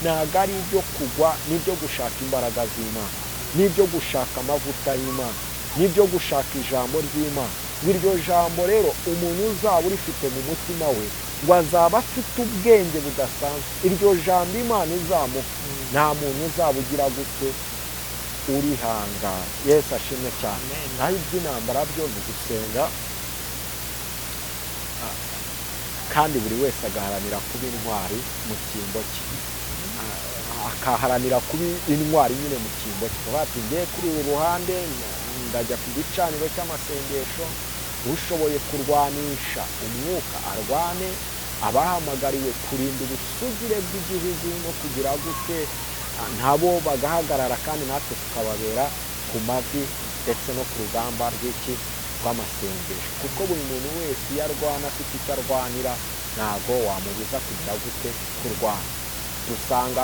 ntabwo ari ibyo kugwa, n'ibyo gushaka imbaraga z'Imana, n'ibyo gushaka amavuta y'Imana, n'ibyo gushaka ijambo ry'Imana. Iryo jambo rero umuntu uzaba urifite mu mutima we ngo azaba afite ubwenge budasanzwe. Iryo jambo Imana izamuha nta muntu uzaba ugira gute urihangara. Yesu ashimwe cyane. Naho iby'intambara byo ni gusenga, kandi buri wese agaharanira kuba intwari mu cyimbo cye, akaharanira kuba intwari nyine mu cyimbo cye. Bati ngiye kuri uru ruhande ndajya ku gicaniro cy'amasengesho, ushoboye kurwanisha umwuka arwane, abahamagariwe kurinda ubusugire bw'igihugu no kugira gute nabo bagahagarara, kandi natwe tukababera ku mavi ndetse no ku rugamba rw'amasengesho, kuko buri muntu wese iyo arwana afite icyo arwanira ntago wamubuza kugira gute kurwana. Dusanga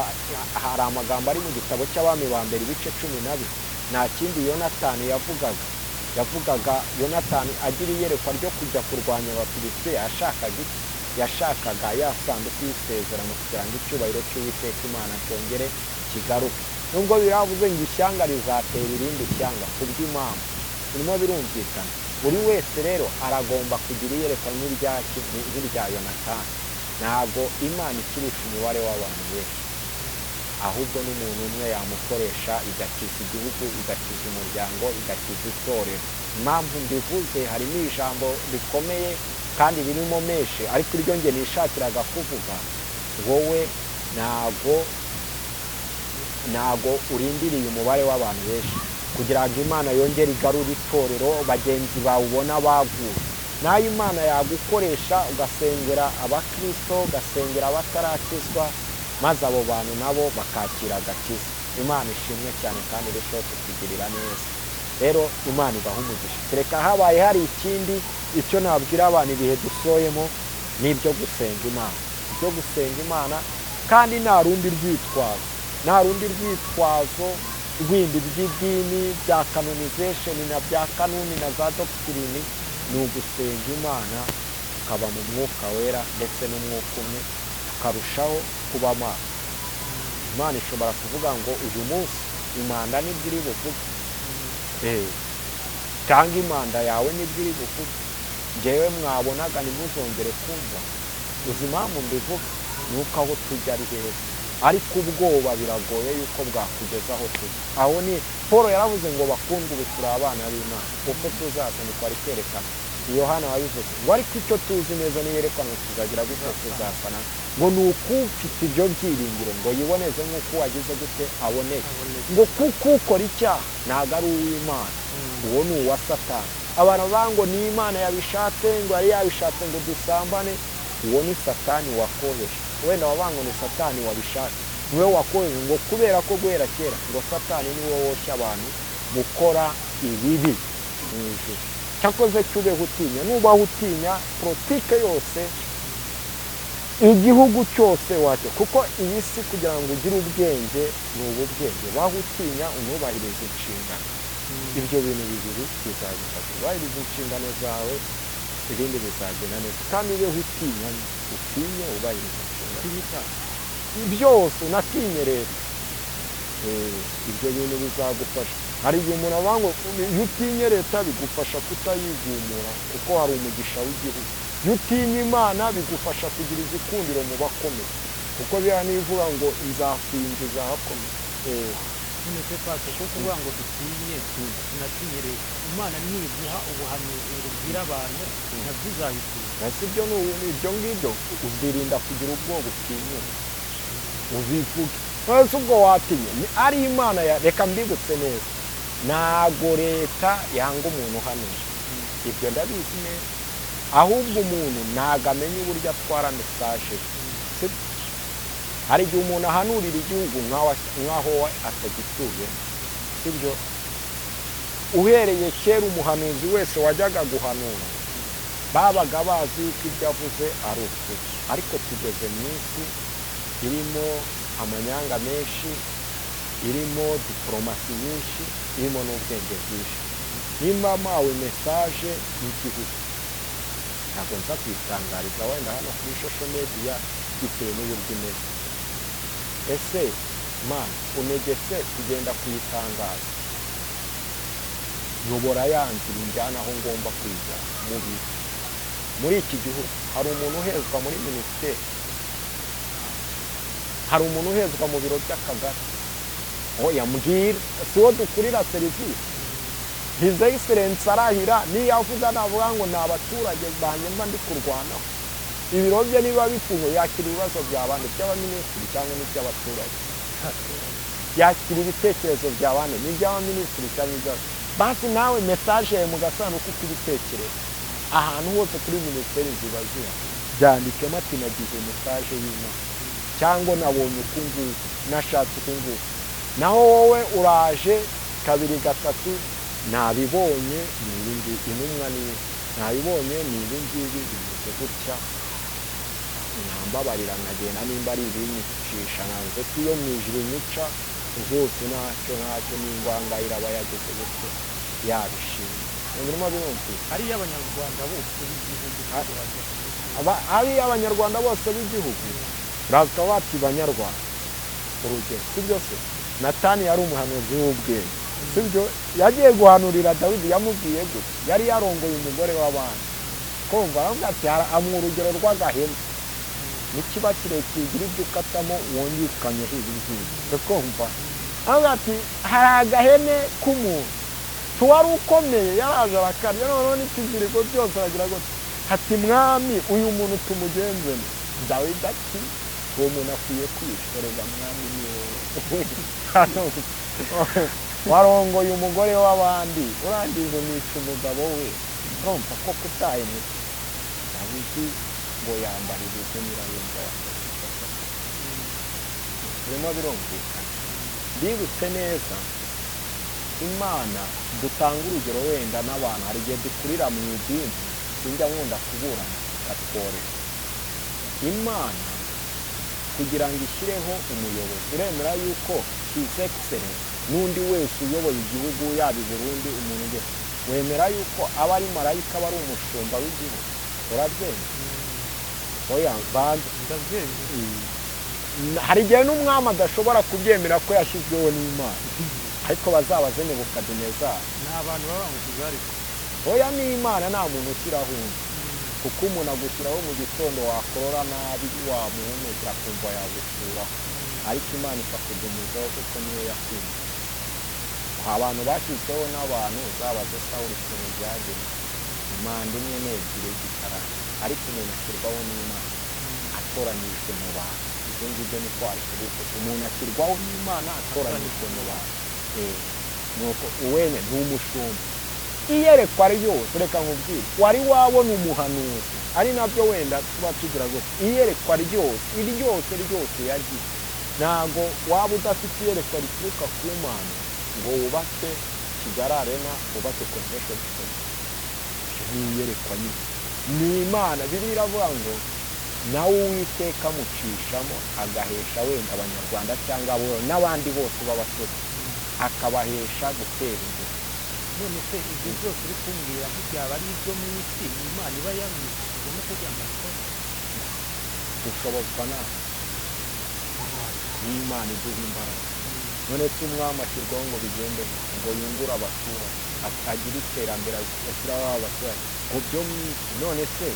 hari amagambo ari mu gitabo cy'Abami ba mbere ibice 12, nta kindi Yonatani yavugaga Yonatani agira iyerekwa ryo kujya kurwanya Abafilisitiya. yashakaga ya sanduku y'isezerano kugira ngo icyubahiro cy'Uwiteka Imana cyongere kigaruke. Nubwo biravuze ngo ishyanga rizatera irindi shyanga kubw'impamvu birimo birumvikana, buri wese rero aragomba kugira iyerekwa nk'irya Yonatani. Ntabwo Imana ikirisha umubare w'abantu benshi, ahubwo n'umuntu umwe yamukoresha igakiza igihugu, igakiza umuryango, igakiza itorero. Impamvu mbivuze harimo ijambo rikomeye kandi birimo menshi, ariko iryo nge nishakiraga kuvuga, wowe ntago urindiriye umubare w'abantu benshi kugira ngo Imana yongere igarure itorero, bagenzi bawe ubona bavuye. Nayo Imana yagukoresha ugasengera abakristo, ugasengera abatarakizwa, maze abo bantu nabo bakakira agakiza. Imana ishimwe cyane kandi irushaho kutugirira neza. Rero Imana ibaha umugisha. Reka habaye hari ikindi icyo nabwira abantu ibihe dusoyemo n'ibyo gusenga Imana, ibyo gusenga Imana, kandi nta rundi rwitwazo rwindi by'idini bya canonization na bya kanuni na za doctrine. Ni ugusenga Imana ukaba mu mwuka wera ndetse n'umwuka umwe, ukarushaho kuba maso. Imana ishobora kuvuga ngo uyu munsi imanda nibwo iri buvuge, cyangwa imanda yawe nibwo iri buvuge, njyewe mwabonaga ntimuzongere kumva. Uzi impamvu mbivuga? Ni uko aho tujya ari heza, ariko ubwoba biragoye yuko bwakugeza aho tujya. Aho ni Paul yaravuze ngo bakundwe ubu turi abana b'Imana, uko tuzaza niko ari kwerekana. Yohana wabivuze ngo ariko icyo tuzi neza niyerekana tuzagira gute tuzasana, ngo ni uko ufite ibyo byiringiro ngo yiboneze nk'uko wagize gute aboneye, ngo kuko ukora icyaha ntabwo ari uw'Imana, uwo ni uwa Satani. Abantu bavuga ngo ni Imana yabishatse, ngo yari yabishatse ngo dusambane, uwo ni Satani wakoheje. Wenda wavuga ngo ni Satani wabishatse, niwe wakoheje, ngo kubera ko guhera kera ngo Satani niwe woshya abantu gukora ibibi mu ijuru. Cyakoze cyubeho utinya, nubaho utinya politike yose, igihugu cyose wacyo, kuko iyi si kugira ngo ugire ubwenge ni ubu bwenge. Waho utinya unubahiriza inshingano. Ibyo bintu bibiri bizagufasha, ubahiriza inshingano zawe, ibindi bizagenda neza. Kandi ubeho utinya, utinye ubahiriza inshingano byose, unatinye leta. Ibyo bintu bizagufasha. Hari igihe umuntu avuga ngo iyo utinye leta bigufasha kutayigumura, kuko hari umugisha w'igihugu. Iyo utinye Imana bigufasha kugira igikundiro mu bakomeye, kuko biriya nivuga ngo nzakwinjiza ahakomeye. None se Pastor, ko kuvuga ngo dutinye tunatinye leta, Imana niguha ubuhanuzi bubwira abantu nabyo uzabikora. Ese ibyo ni ibyo ngibyo uzirinda kugira ubwoba, utinye ubivuge. Ese ubwo watinye ari Imana reka mbibutse neza, ntago leta yanga umuntu hano, ibyo ndabizi neza. Ahubwo umuntu ntago amenya uburyo atwara mesaje. hari igihe umuntu ahanurira igihugu nk'aho atagituye, sibyo? Uhereye kera umuhanuzi wese wajyaga guhanura babaga bazi yuko ibyo avuze ari ukuri, ariko tugeze mu isi irimo amanyanga menshi, irimo diplomasi nyinshi, irimo n'ubwenge bwinshi. Nimba mpawe mesaje y'igihugu, ntabwo nza kuyitangariza wenda hano kuri social media bitewe n'uburyo imeze. Ese mana unegetse kugenda kuyitangaza, nyobora yanzira injyana aho ngomba kwiga muri iki gihugu. Hari umuntu uhezwa muri minisiteri, hari umuntu uhezwa mu biro by'akagari. Oya mbwira, si wo dukurira serivisi. His Excellency arahira niyo avuga navuga ngo ni abaturage banjye mba ndi kurwanaho. Ibiro bye niba bifunwe yakira ibibazo by'abandi by'abaminisitiri cyangwa n'iby'abaturage, yakira ibitekerezo by'abandi n'iby'abaminisitiri cyangwa iby'abandi. Basi nawe mesaje mu gasanduku k'ibitekerezo ahantu hose kuri minisiteri zibaziha byandikemo ati nagize mesaje y'Imana cyangwa nabonye uku nguku, nashatse uku nguku. Naho wowe uraje kabiri gatatu, nabibonye ni ibindi, intumwa ni nabibonye ni ibingibi bimeze gutya, nambabarira nkagenda nimba ari ibinyicisha, nanze ko iyo mu ijuru nyica rwose ntacyo n'ingwanga iraba yageze gutyo yabishimye. Ngirimo birumvi ari y'Abanyarwanda bose b'igihugu, ari y'Abanyarwanda bose b'igihugu. Razwa bati Banyarwanda urugero, sibyo se? Natani yari umuhanuzi w'ubwenge, sibyo? Yagiye guhanurira Dawidi, yamubwiye gute? Yari yarongoye umugore w'abandi. Kumva aravuga ati amuha urugero rw'agahene, nikiba kirekire igira ibyo ukatamo wongekanyeho ibi ngibi. Kumva aravuga ati hari agahene k'umuntu tuwari ukomeye yaraje arakarya, noneho n'ikiziriko byose aragira gute, ati mwami uyu muntu tumugenzene. Dawidi ati uwo muntu akwiye kwishoreza, mwami ni wowe. Warongoye umugore w'abandi urangije nica umugabo we, urumva ko kutahemutse. Dawidi ngo yambara ibyo nyirayumva birimo birumvikana. Mbibutse neza, Imana dutanga urugero wenda n'abantu, hari igihe dukurira mu idini, sinjya nkunda kuburana katworera. Imana kugira ngo ishyireho umuyobozi, uremera yuko His Excellency n'undi wese uyoboye igihugu yaba i Burundi, umuntu ugeze, wemera yuko aba ari marayika, aba ari umushumba w'igihugu? Urabyemera? Oya hari igihe n'umwami adashobora kubyemera ko yashyizweho n'Imana, ariko bazabaze Nebukadinezari ni abantu baba mu kigari. Oya ni Imana, nta muntu ushyiraho undi. Kuko umuntu agushyiraho mu gitondo wakorora nabi, wamuhumekera kumva yagusuraho, ariko Imana ikakugumizaho kuko niyo yakunze. Abantu bashyizweho n'abantu, uzabaze Sawuli ukuntu byagenze, impande imwe n'ebyiri zikaranga, ariko umuntu ashyirwaho n'Imana, atoranijwe mu bantu. Ibyo ngibyo ni ko ari kubivuga, umuntu ashyirwaho n'Imana atoranijwe mu bantu. Nuko uwene ni umushumba. Iyerekwa ryose, reka nkubwire, wari wabona umuhanuzi, ari nabyo wenda tuba tugira ngo iyerekwa ryose yagize. Ntago waba udafite iyerekwa rituruka ku Mana ngo wubake Kigali Arena, wubake Convention Center. Ni iyerekwa nyine ni Imana. Bibiliya iravuga ngo nawe Uwiteka mucishamo agahesha wenda Abanyarwanda cyangwa n'abandi bose b'abasore, akabahesha gutera imbere. None se ibyo byose uri kumbwira byaba ari ibyo mu isi Imana iba yamwishije no kugira ngo akore? Dushobozwa nawe n'Imana iduha imbaraga. None se umwami ashyirwaho ngo bigende, ngo yungure abaturage, agire iterambere, ashyiraho abaturage ngo byo mu isi. None se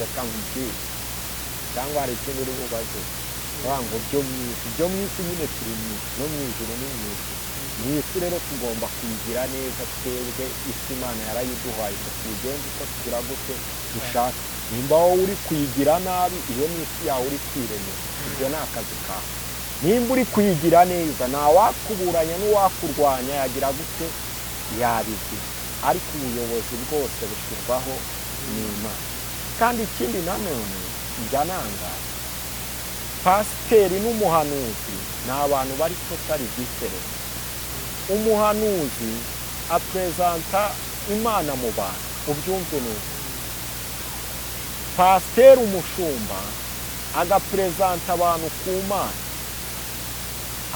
reka nkubwire, cyangwa hari ikindi uri bubaze, ngo byo mu isi nyine turi mu isi, no mu ijuru ni mu isi. Mu isi rero tugomba kuyigira neza twebwe, isi Imana yarayiduhaye ngo tuyigenze uko tugira gute dushaka. Nimba wowe uri kuyigira nabi, iyo ni isi yawe uri kwiremera, ibyo ni akazi kawe. Nimba uri kuyigira neza, nta wakuburanya n'uwakurwanya yagira gute yabigira, ariko ubuyobozi bwose bushyirwaho n'Imana. Kandi ikindi nanone njya nanga, pasiteri n'umuhanuzi ni abantu bari totally different. Umuhanuzi apresenta Imana mu bantu, ubyumve neza. Pasiteri umushumba agapresenta abantu ku Mana.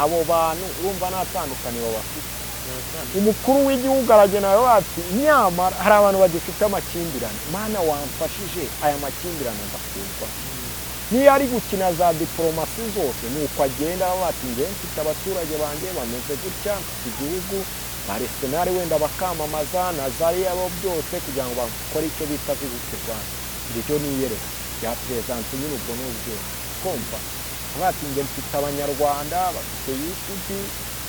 Abo bantu urumva ntatandukaniro bafite. Umukuru w'igihugu aragena ati nyamara hari abantu bagifite amakimbirane, Mana wamfashije aya makimbirane ndakumva. Niyo ari gukina za diplomasi zose nuko agenda bati nge mfite abaturage banjye bameze gutya, igihugu Arsenal wenda bakamamaza na zari abo byose kugira ngo bakore icyo bita zibukirwa. Iryo niyereka ya presence nyine ubwo n'ubyo kumva bati nge mfite abanyarwanda bafite y'isugi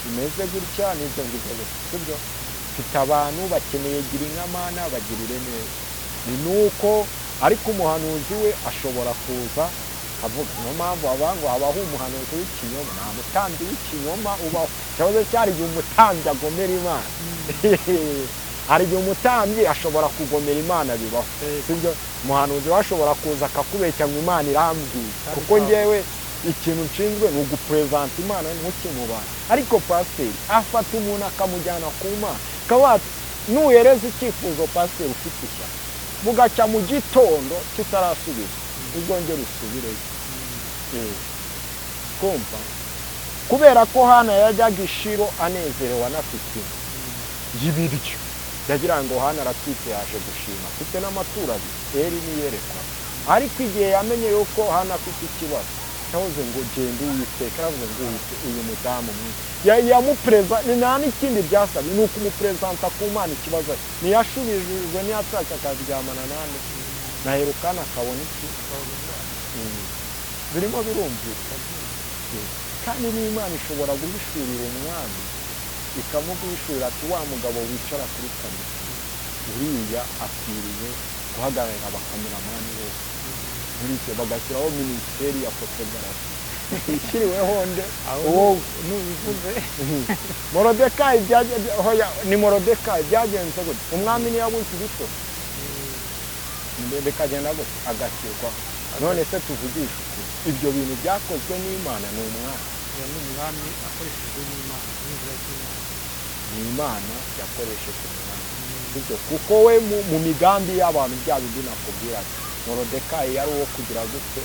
imeze gutya n'ibyo ngibyo sibyo. Mfite abantu bakeneye gira inkamana bagirire neza. Ni nuko ariko umuhanuzi we ashobora kuza avuga no mpamvu abango habaho umuhanuzi w'ikinyoma, nta mutambyi w'ikinyoma ubaho. Cyahoze cyari igihe umutambyi agomera Imana. Hari igihe umutambyi ashobora kugomera Imana bibaho, sibyo. Umuhanuzi washobora kuza akakubeshya ngo Imana irambwiye, kuko ngewe ikintu nshinzwe ni ugupresenta Imana ntukimubana. Ariko pasiteri afata umuntu akamujyana ku Mana, kabati nuhereza icyifuzo pasiteri ufite ishyaka bugacya mu gitondo kitarasubiza uzongera usubireyo. Kumva kubera ko Hana yajyaga ishiro anezerewe anafite y'ibiryo, yagira ngo Hana aratwite yaje gushima afite n'amaturage eri niyerekwa. Ariko igihe yamenye yuko Hana afite ikibazo cyahoze ngo genda Uwiteka, aravuze ngo uyu mudamu yamupreza ni nta n'ikindi byasabye ni ukumupresenta ku Mana ikibazo ntiyashubijwe ntiyatashye akaryamana nande naherukana akabona iki birimo birumvikana. Kandi n'Imana ishobora guhishurira umwami ikamuguhishurira ati wa mugabo wicara kuri kamera uriya akwiriye guhagararira abakameramani bose muri icyo bagashyiraho minisiteri ya fotogarafi ishyiriweho nde uwo nubivuze Morodekayi ni Morodekayi byagenze gute umwami ntiyabuze ibito bikagenda gute agashyirwa. None se tuvugisha ukuri ibyo bintu byakozwe n'Imana ni umwami. Umwami akoreshejwe n'Imana ni Imana yakoresheje umwami, sibyo. Kuko we mu migambi y'abantu bya bindi nakubwira ati Morodekayi yari uwo kugira gute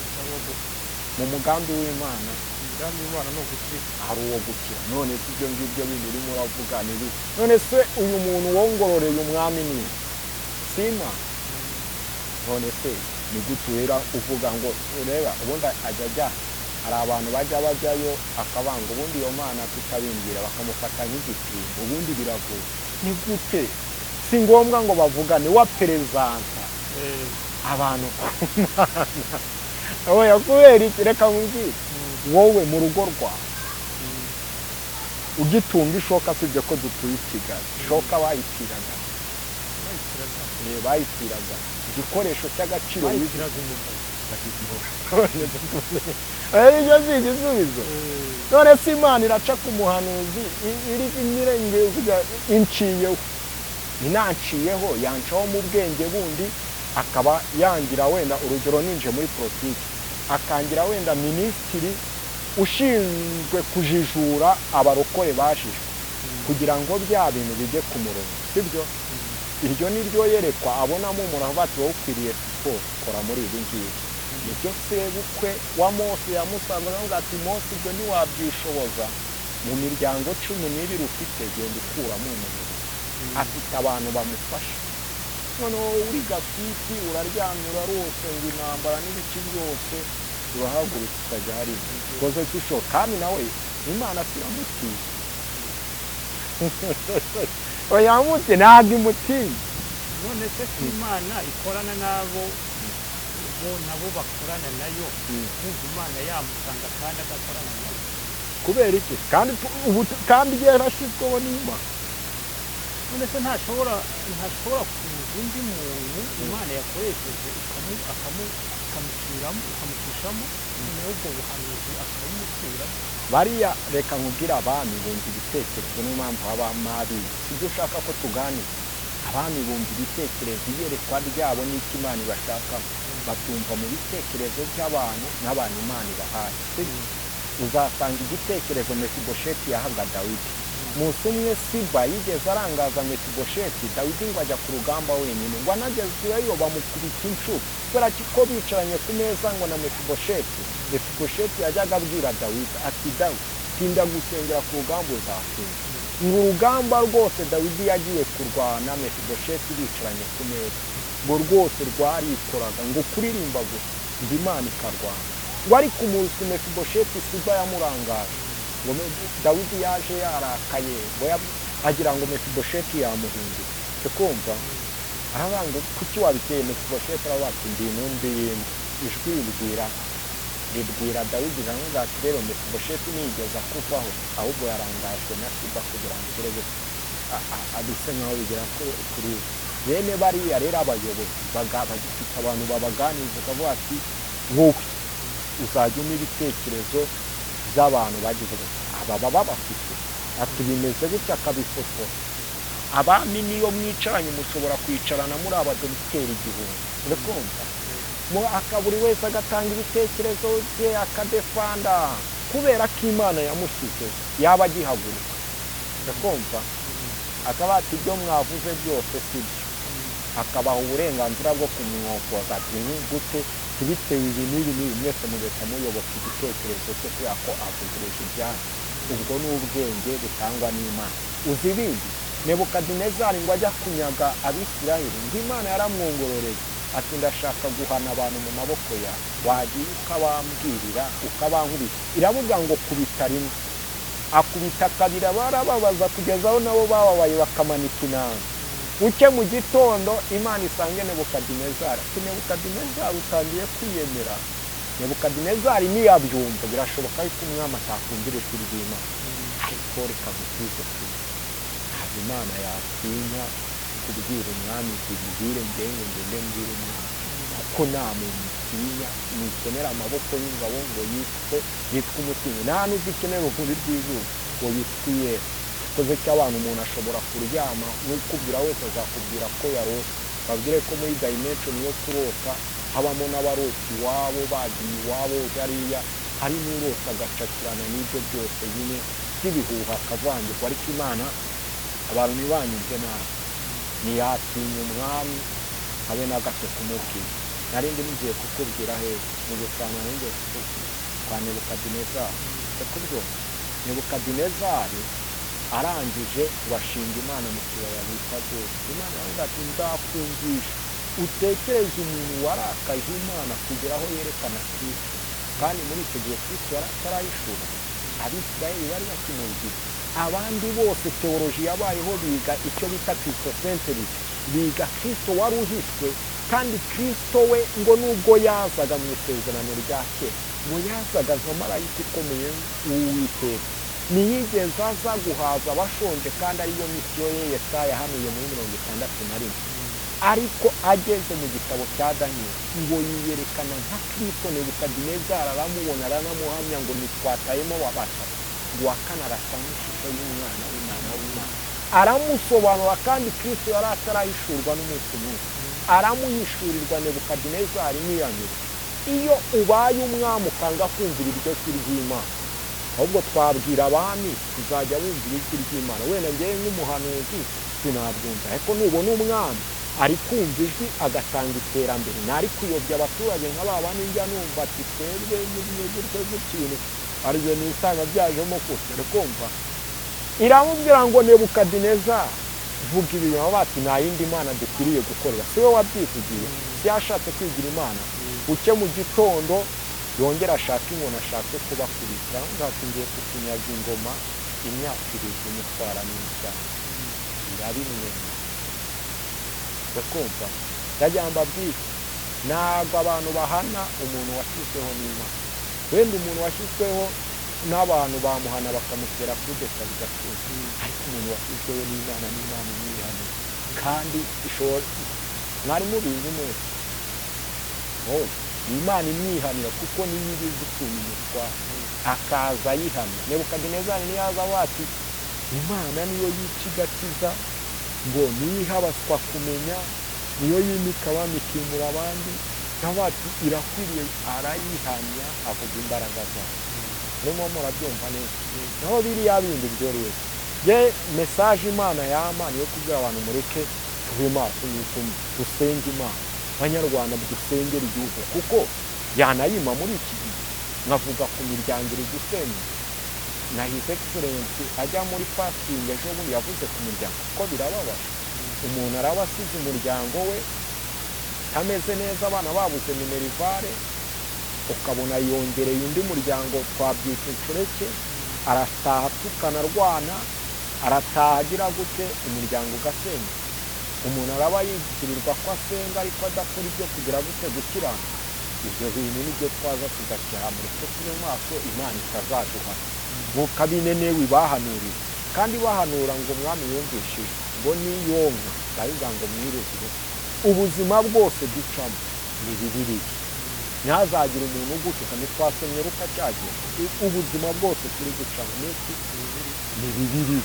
mu mugambi w'Imana. Umugambi w'Imana no gukira hari uwo gukira. None se ibyo ngibyo bindi urimo uravuga ni biki? None se uyu muntu wongororeye umwami ni Sima? None se ni gutwera uvuga ngo ureba ubundi ajya hari abantu bajyayo akabanga ubundi iyo Mana tutabimbwira bakamufata nk'igipimo ubundi biravuga. Ni gute? Si ngombwa ngo bavugane wa perezanta abantu ku Mana. Oya kubera iki? Reka nkubwire wowe mu rugo rwawe ugitunga ishoka, sibyo ko dutuye i Kigali ishoka bayitiraga igikoresho cy'agaciro bayitiraga umugabo ibyo si igisubizo. None se Imana iraca ku muhanuzi iri imirenge inciyeho inanciyeho yancaho mu bwenge bundi akaba yangira wenda urugero ninje muri politiki akangira wenda minisitiri ushinzwe kujijura abarokore bashishwe kugira ngo bya bintu bijye ku murongo, sibyo. Iryo ni ryo yerekwa abonamo umuntu ati wowe ukwiriye siporo kora muri ibi ngibi. Nicyo sebukwe wa Mose yamusanze avuga ati Mose ibyo ntiwabyishoboza mu miryango 12 ufite genda ukuramo umuntu afite abantu bamufasha. Noneho uri gafiti uraryamira rwose ngo intambara n'ibiki byose urahagurutse ukajya hari koze tusho kandi nawe Imana siramutiye oyamutse ntabwo imutiye. None se Imana ikorana nabo nabo bakorana nayo n'ubwo Imana yamusanga kandi agakorana nayo kubera iki? Kandi yarashyizweho n'Imana. None se ntashobora kuza undi muntu Imana yakoresheje ikamucishamo noneho ubwo buhanuzi akabumukuramo. Bariya reka nkubwira abami bumva ibitekerezo niyo mpamvu abamabi sibyo ushaka ko tuganira. Abami bumva ibitekerezo iyerekwa ryabo n'icyo Imana ibashaka batumva mu bitekerezo by'abantu n'abantu Imana ibahaye. Uzasanga igitekerezo Mefibosheti yahaga Dawidi. Umunsi umwe Siba yigeze arangaza Mefibosheti, Dawidi ngo ajya ku rugamba wenyine, ngo anagezeyo bamukubita inshuro kubera ko bicaranye ku meza ngo na Mefibosheti. Mefibosheti yajyaga abwira Dawidi ati, Dawidi tinda gusengera ku rugamba uzatsinda. Ngo urugamba rwose Dawidi yagiye kurwana Mefibosheti bicaranye ku meza, ngo rwose rwarikoraga ngo kuririmba gusa ngo Imana ikarwana. Ngo ariko umunsi Mefibosheti Siba yamurangaje, ngo Dawidi yaje yarakaye, ngo agira ngo Mefibosheti yamuhindura. Kumva aravuga ngo kuki wabiteye? Mefibosheti aravuga ati ndi numbi yindi. Ijwi ribwira Dawidi aravuga ati rero Mefibosheti nigeze kuvaho, ahubwo yarangajwe na Siba kugira ngo kirebe abise nkaho bigera kuri bene bariya rero abayobozi bagifite abantu babaganiza bakavuga ati wowe uzajya umpa ibitekerezo by'abantu bagize aba baba bafite ati bimeze gutya, akabifotora. Abami niyo mwicaranye mushobora kwicarana muri abadogiteri igihumbi, urakumva, buri wese agatanga ibitekerezo bye akadefanda kubera ko Imana yamushyize yaba agihaguruka. Urakumva, akaba ati ibyo mwavuze byose si byo, akabaha uburenganzira bwo kumwokoza ati gute bitewe ibi n'ibi mwese mugahita muyoboka igitekerezo cyo kubera ko avuguruje ibyanyu. Ubwo ni ubwenge butangwa n'Imana. Uzi ibindi, Nebukadinezari ngo ajya kunyaga Abisirayeli, ngo Imana yaramwongororeye ati ndashaka guhana abantu mu maboko yawe, wagiye ukabambwirira ukabankubita. Iravuga ngo kubita rimwe, akubita kabiri, barababaza kugeza aho nabo bababaye bakamanika inanga. Uke mu gitondo Imana isange Nebukadinezari, ati Nebukadinezari utangiye kwiyemera. Nebukadinezari niyabyumva birashoboka yuko umwami atakumvira ijwi ry'Imana, ariko reka gutuze kuri ntabwo Imana yatinya kubwira umwami zibwire ngenge ngende mbwira umwami, kuko nta muntu utinya nikenera amaboko y'ingabo ngo yitwe Mutinya, nta n'uzikenera urumuri rw'izuba ngo yitwe Iyera. Koze cy'abantu umuntu ashobora kuryama n'ukubwira wese azakubwira ko yarose. Babwire ko muri dimension yo kurota habamo n'abarota iwabo, bagiye iwabo hariya, hari n'urota agacakirana n'ibyo byose nyine by'ibihuha akavangirwa. Ariko Imana abantu ntibanyuze nabi, ntiyatinya umwami habe na gato kumubwira. Narindi nigiye kukubwira heza mu gusana ngiye kukubwira kwa Nebukadinezari. Kubyo Nebukadinezari arangije bashinga Imana mu kibaya bita byose. Imana aravuga ati nzakumvisha utekereze umuntu warakaje Imana kugera aho yerekana Kristo. Kandi muri icyo gihe Kristo yari atarayishura, Abisirayeli bari bakimubwira. Abandi bose teoloji yabayeho biga icyo bita Christocentricity, biga Kristo wari uhishwe. Kandi Kristo we ngo nubwo yazaga mu isezerano rya kera, ngo yazaga nka marayika ukomeye w'Uwiteka, ntiyigeze aza guhaza abashonje, kandi ariyo misiyo ye Yesaya yahanuye muri 61. Ariko ageze mu gitabo cya Daniyeli ngo yiyerekana nka Kristo. Nebukadinezari aramubona aranamuhamya ngo nitwatayemo wabasha, ngo wakana arasa nk'ishusho y'umwana w'Imana, aramusobanura. Kandi Kristo yari atarahishurwa n'umunsi umwe, aramuhishurirwa. Nebukadinezari ntiyanyurwa. Iyo ubaye umwami ukanga kumvira iryo jwi ry'Imana, ahubwo twabwira abami tuzajya bumvira ijwi ry'Imana. wenda ngewe nk'umuhanuzi sinabyumva, ariko nubona umwami ari kumva ijwi agatanga iterambere, ntari kuyobya abaturage nka ba bandi njya numva ati twebwe n'ibyo gutyo aribyo nisanga byajemo kose. Kumva iramubwira ngo Nebukadinezari vuga ibi bati nta yindi Mana dukwiriye gukorera. Si we wabyivugiye, si yashatse kwigira Imana. Uke mu gitondo yongera ashaka inkoni ashatse kubakubita, ngati ngiye kukunyaga ingoma imyaka 7 umutwara n'icyaha irabimwema. Kumva yajyamba byiki, ntabwo abantu bahana umuntu washyizweho n'Imana. Wenda umuntu washyizweho n'abantu bamuhana bakamutera kudeta bigatuma, ariko umuntu washyizweho n'Imana n'Imana imwihana. Kandi ishobora mwari mubizi mwese, Imana imwihanira kuko niyo ibizi ukuntu imutwara akaza ayihamya. Nebukadinezari niyaza wati Imana niyo yica igakiza, ngo niyo ihabaswa kumenya, niyo yimika abami ikimura abandi, n'abati irakwiriye arayihamya avuga imbaraga zayo urimo murabyumva neza naho biriya bindi byo rero ye message Imana y'Imana yo kubwira abantu mureke tube maso dusenge Imana Banyarwanda dusengera igihugu kuko yanayima muri iki gihe nkavuga ku miryango iri gusenya na His Excellency ajya muri fasting ejo bundi yavuze ku miryango ko birababaje umuntu arabasize umuryango we tameze neza abana babuze minerivare ukabona yongereye undi muryango twabyita inshoreke arataha tukanarwana arataha agira gute umuryango ugasenya umuntu araba yigirirwa ko asenga ariko adakora ibyo kugira gute gukirana ibyo bintu nibyo twaza tugacyaha muri twe maso Imana itazaduha nk'uko abinenewe bahanuriye kandi bahanura ngo umwami yumvishije ngo niyonka ndavuga ngo mwirezire ubuzima bwose ducamo ni bibiri ntihazagire umuntu ugutuka ntitwasemye rukacyagiye ubuzima bwose turi gucamo ni bibiri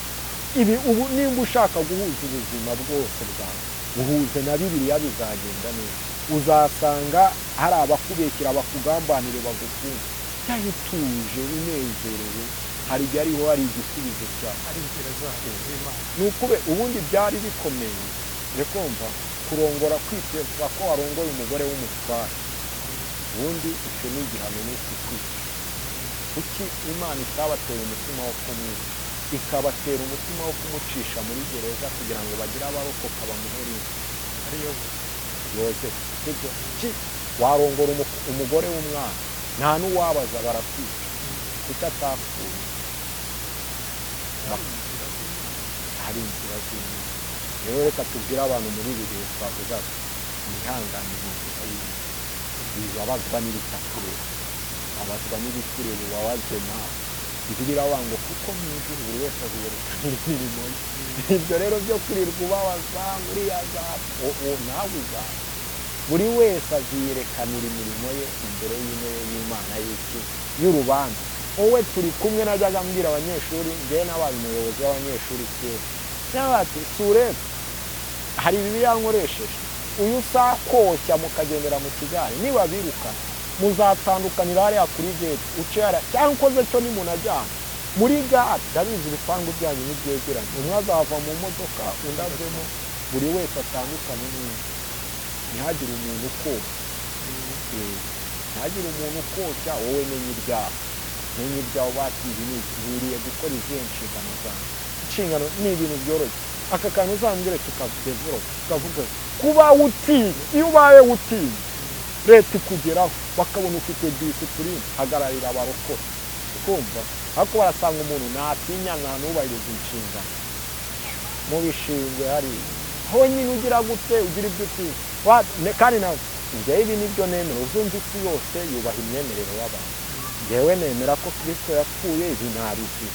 ibi ubu nimba ushaka guhuza ubuzima bwose bwawe uhuze na Bibiliya bizagenda neza uzasanga hari abakubekera bakugambanire bagukunda cyangwa utuje unezerewe hari igihe ariho hari igisubizo cyawe ari inzira zacu z'Imana nukube ubundi byari bikomeye rekomva kurongora kwiteza ko warongoye umugore w'umutware ubundi icyo ni igihano n'iki kuki Imana itabatera umutima wo kumwica ikabatera umutima wo kumucisha muri gereza kugira ngo bagire abarokoka bamuhere ari Yozefu sibyo ki warongora umugore w'umwana nta n'uwabaza barakwica kuki atapfuye hari inzira z'Imana rero reka tubwire abantu muri ibi bihe twavuga mwihanganire inzira y'Imana bibabazwa n'ibitakureba abazwa n'ibikureba ubabazwe nawe Bibiliya ngo kuko mu ijuru buri wese aziyerekana imirimo ye ibyo rero byo kurirwa ubabaza uriya azapfa nawe uzapfa buri wese aziyerekanira imirimo ye imbere y'intebe y'Imana y'iki y'urubanza wowe turi kumwe najyaga mbwira abanyeshuri njyewe n'abaye umuyobozi w'abanyeshuri kera n'abati surebe hari Bibiliya nkoresheje uyu usakoshya mukagendera mu kigare niba birukana muzatandukanyira hariya kuri gate ucera cyangwa ukoze cyo ni munajyana muri gare ndabizi ibipangu byanyu n'ibyegeranye umwe azava mu modoka undi avemo buri wese atandukanye n'undi ntihagire umuntu ukoshya ntihagire umuntu ukoshya wowe menya ibyawe bati biriye gukora izihe nshingano zawe inshingano ni ibintu byoroshye aka kantu uzambwire tukadevoropa tukavuga kuba utinya iyo ubaye utinya leta ikugeraho bakabona ufite disipurine hagararira abarokora ukumva ariko barasanga umuntu ntatinya nta n'ubahiriza inshingano mu bishingwe hariya aho nyine ugira gute ugira ibyo utinya kandi nawe njyewe ibi nibyo nemera uzumva isi yose yubaha imyemerere y'abantu njyewe nemera ko Kristo yapfuye ibi ntabizi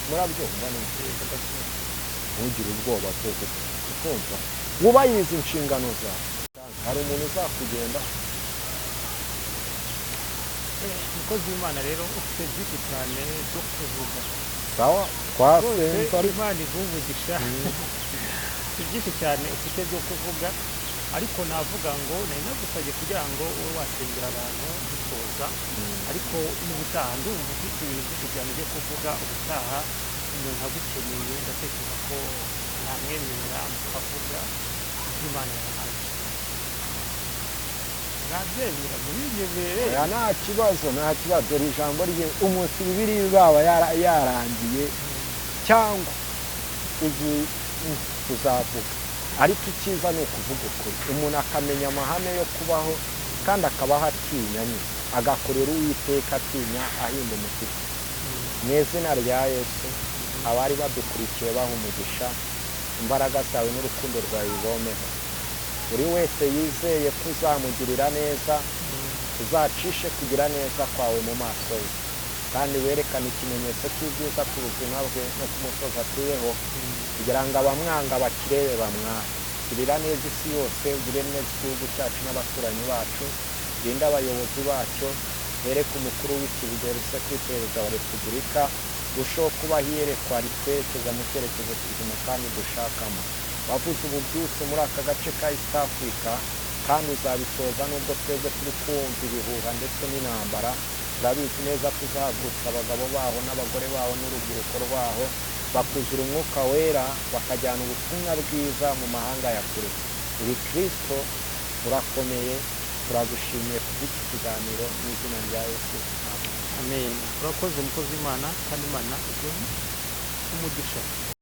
murabyumva neza ntugire ubwoba bwo kumva wubahiriza inshingano zawe hari umuntu uzakugenda umukozi w'Imana rero ufite byinshi cyane byo kuvuga sawa twasenze Imana ivugisha byinshi cyane ufite byo kuvuga ariko navuga ngo nari nagusabye kugira ngo ube wasengera abantu dusoza ariko n'ubutaha ndumva ufite ibintu byinshi cyane byo kuvuga ubutaha umuntu agukeneye ndatekereza ko namwemerera mukavuga Imana y'Imana nabyemera mubinyemerere nta kibazo dore ijambo rye umunsi Bibiliya izaba yarangiye cyangwa tuzavuga ariko icyiza ni ukuvuga ukuri umuntu akamenya amahame yo kubaho kandi akabaho atinya agakorera Uwiteka atinya ahinda umutima mu izina rya Yesu abari badukurikiye baha umugisha imbaraga zawe n'urukundo rwawe bibomeho buri wese yizeye ko uzamugirira neza uzacishe kugira neza kwawe mu maso ye kandi werekane ikimenyetso cy'ubwiza ku buzima bwe no ku musozi atuyeho kugira ngo abamwanga bakirebe bamwahe girira neza isi yose ugire neza igihugu cyacu n'abaturanyi bacu rinda abayobozi bacyo bereke umukuru w'ikibuga kuri perezida wa repubulika urushaho kuba hiyerekwa ritwerekeza mu cyerekezo kizima kandi dushakamo wavuze ububyutse muri aka gace ka East Africa kandi uzabisoza nubwo twebwe turi kumva ibihuha ndetse n'intambara. Turabizi neza tuzagutsa abagabo baho n'abagore baho n'urubyiruko rwaho bakuzura umwuka wera bakajyana ubutumwa bwiza mu mahanga ya kure. Uri Kristo, urakomeye, turagushimiye kubw'iki kiganiro mu izina rya Yesu. amen. Urakoze umukozi w'Imana, kandi Imana iguhe umugisha.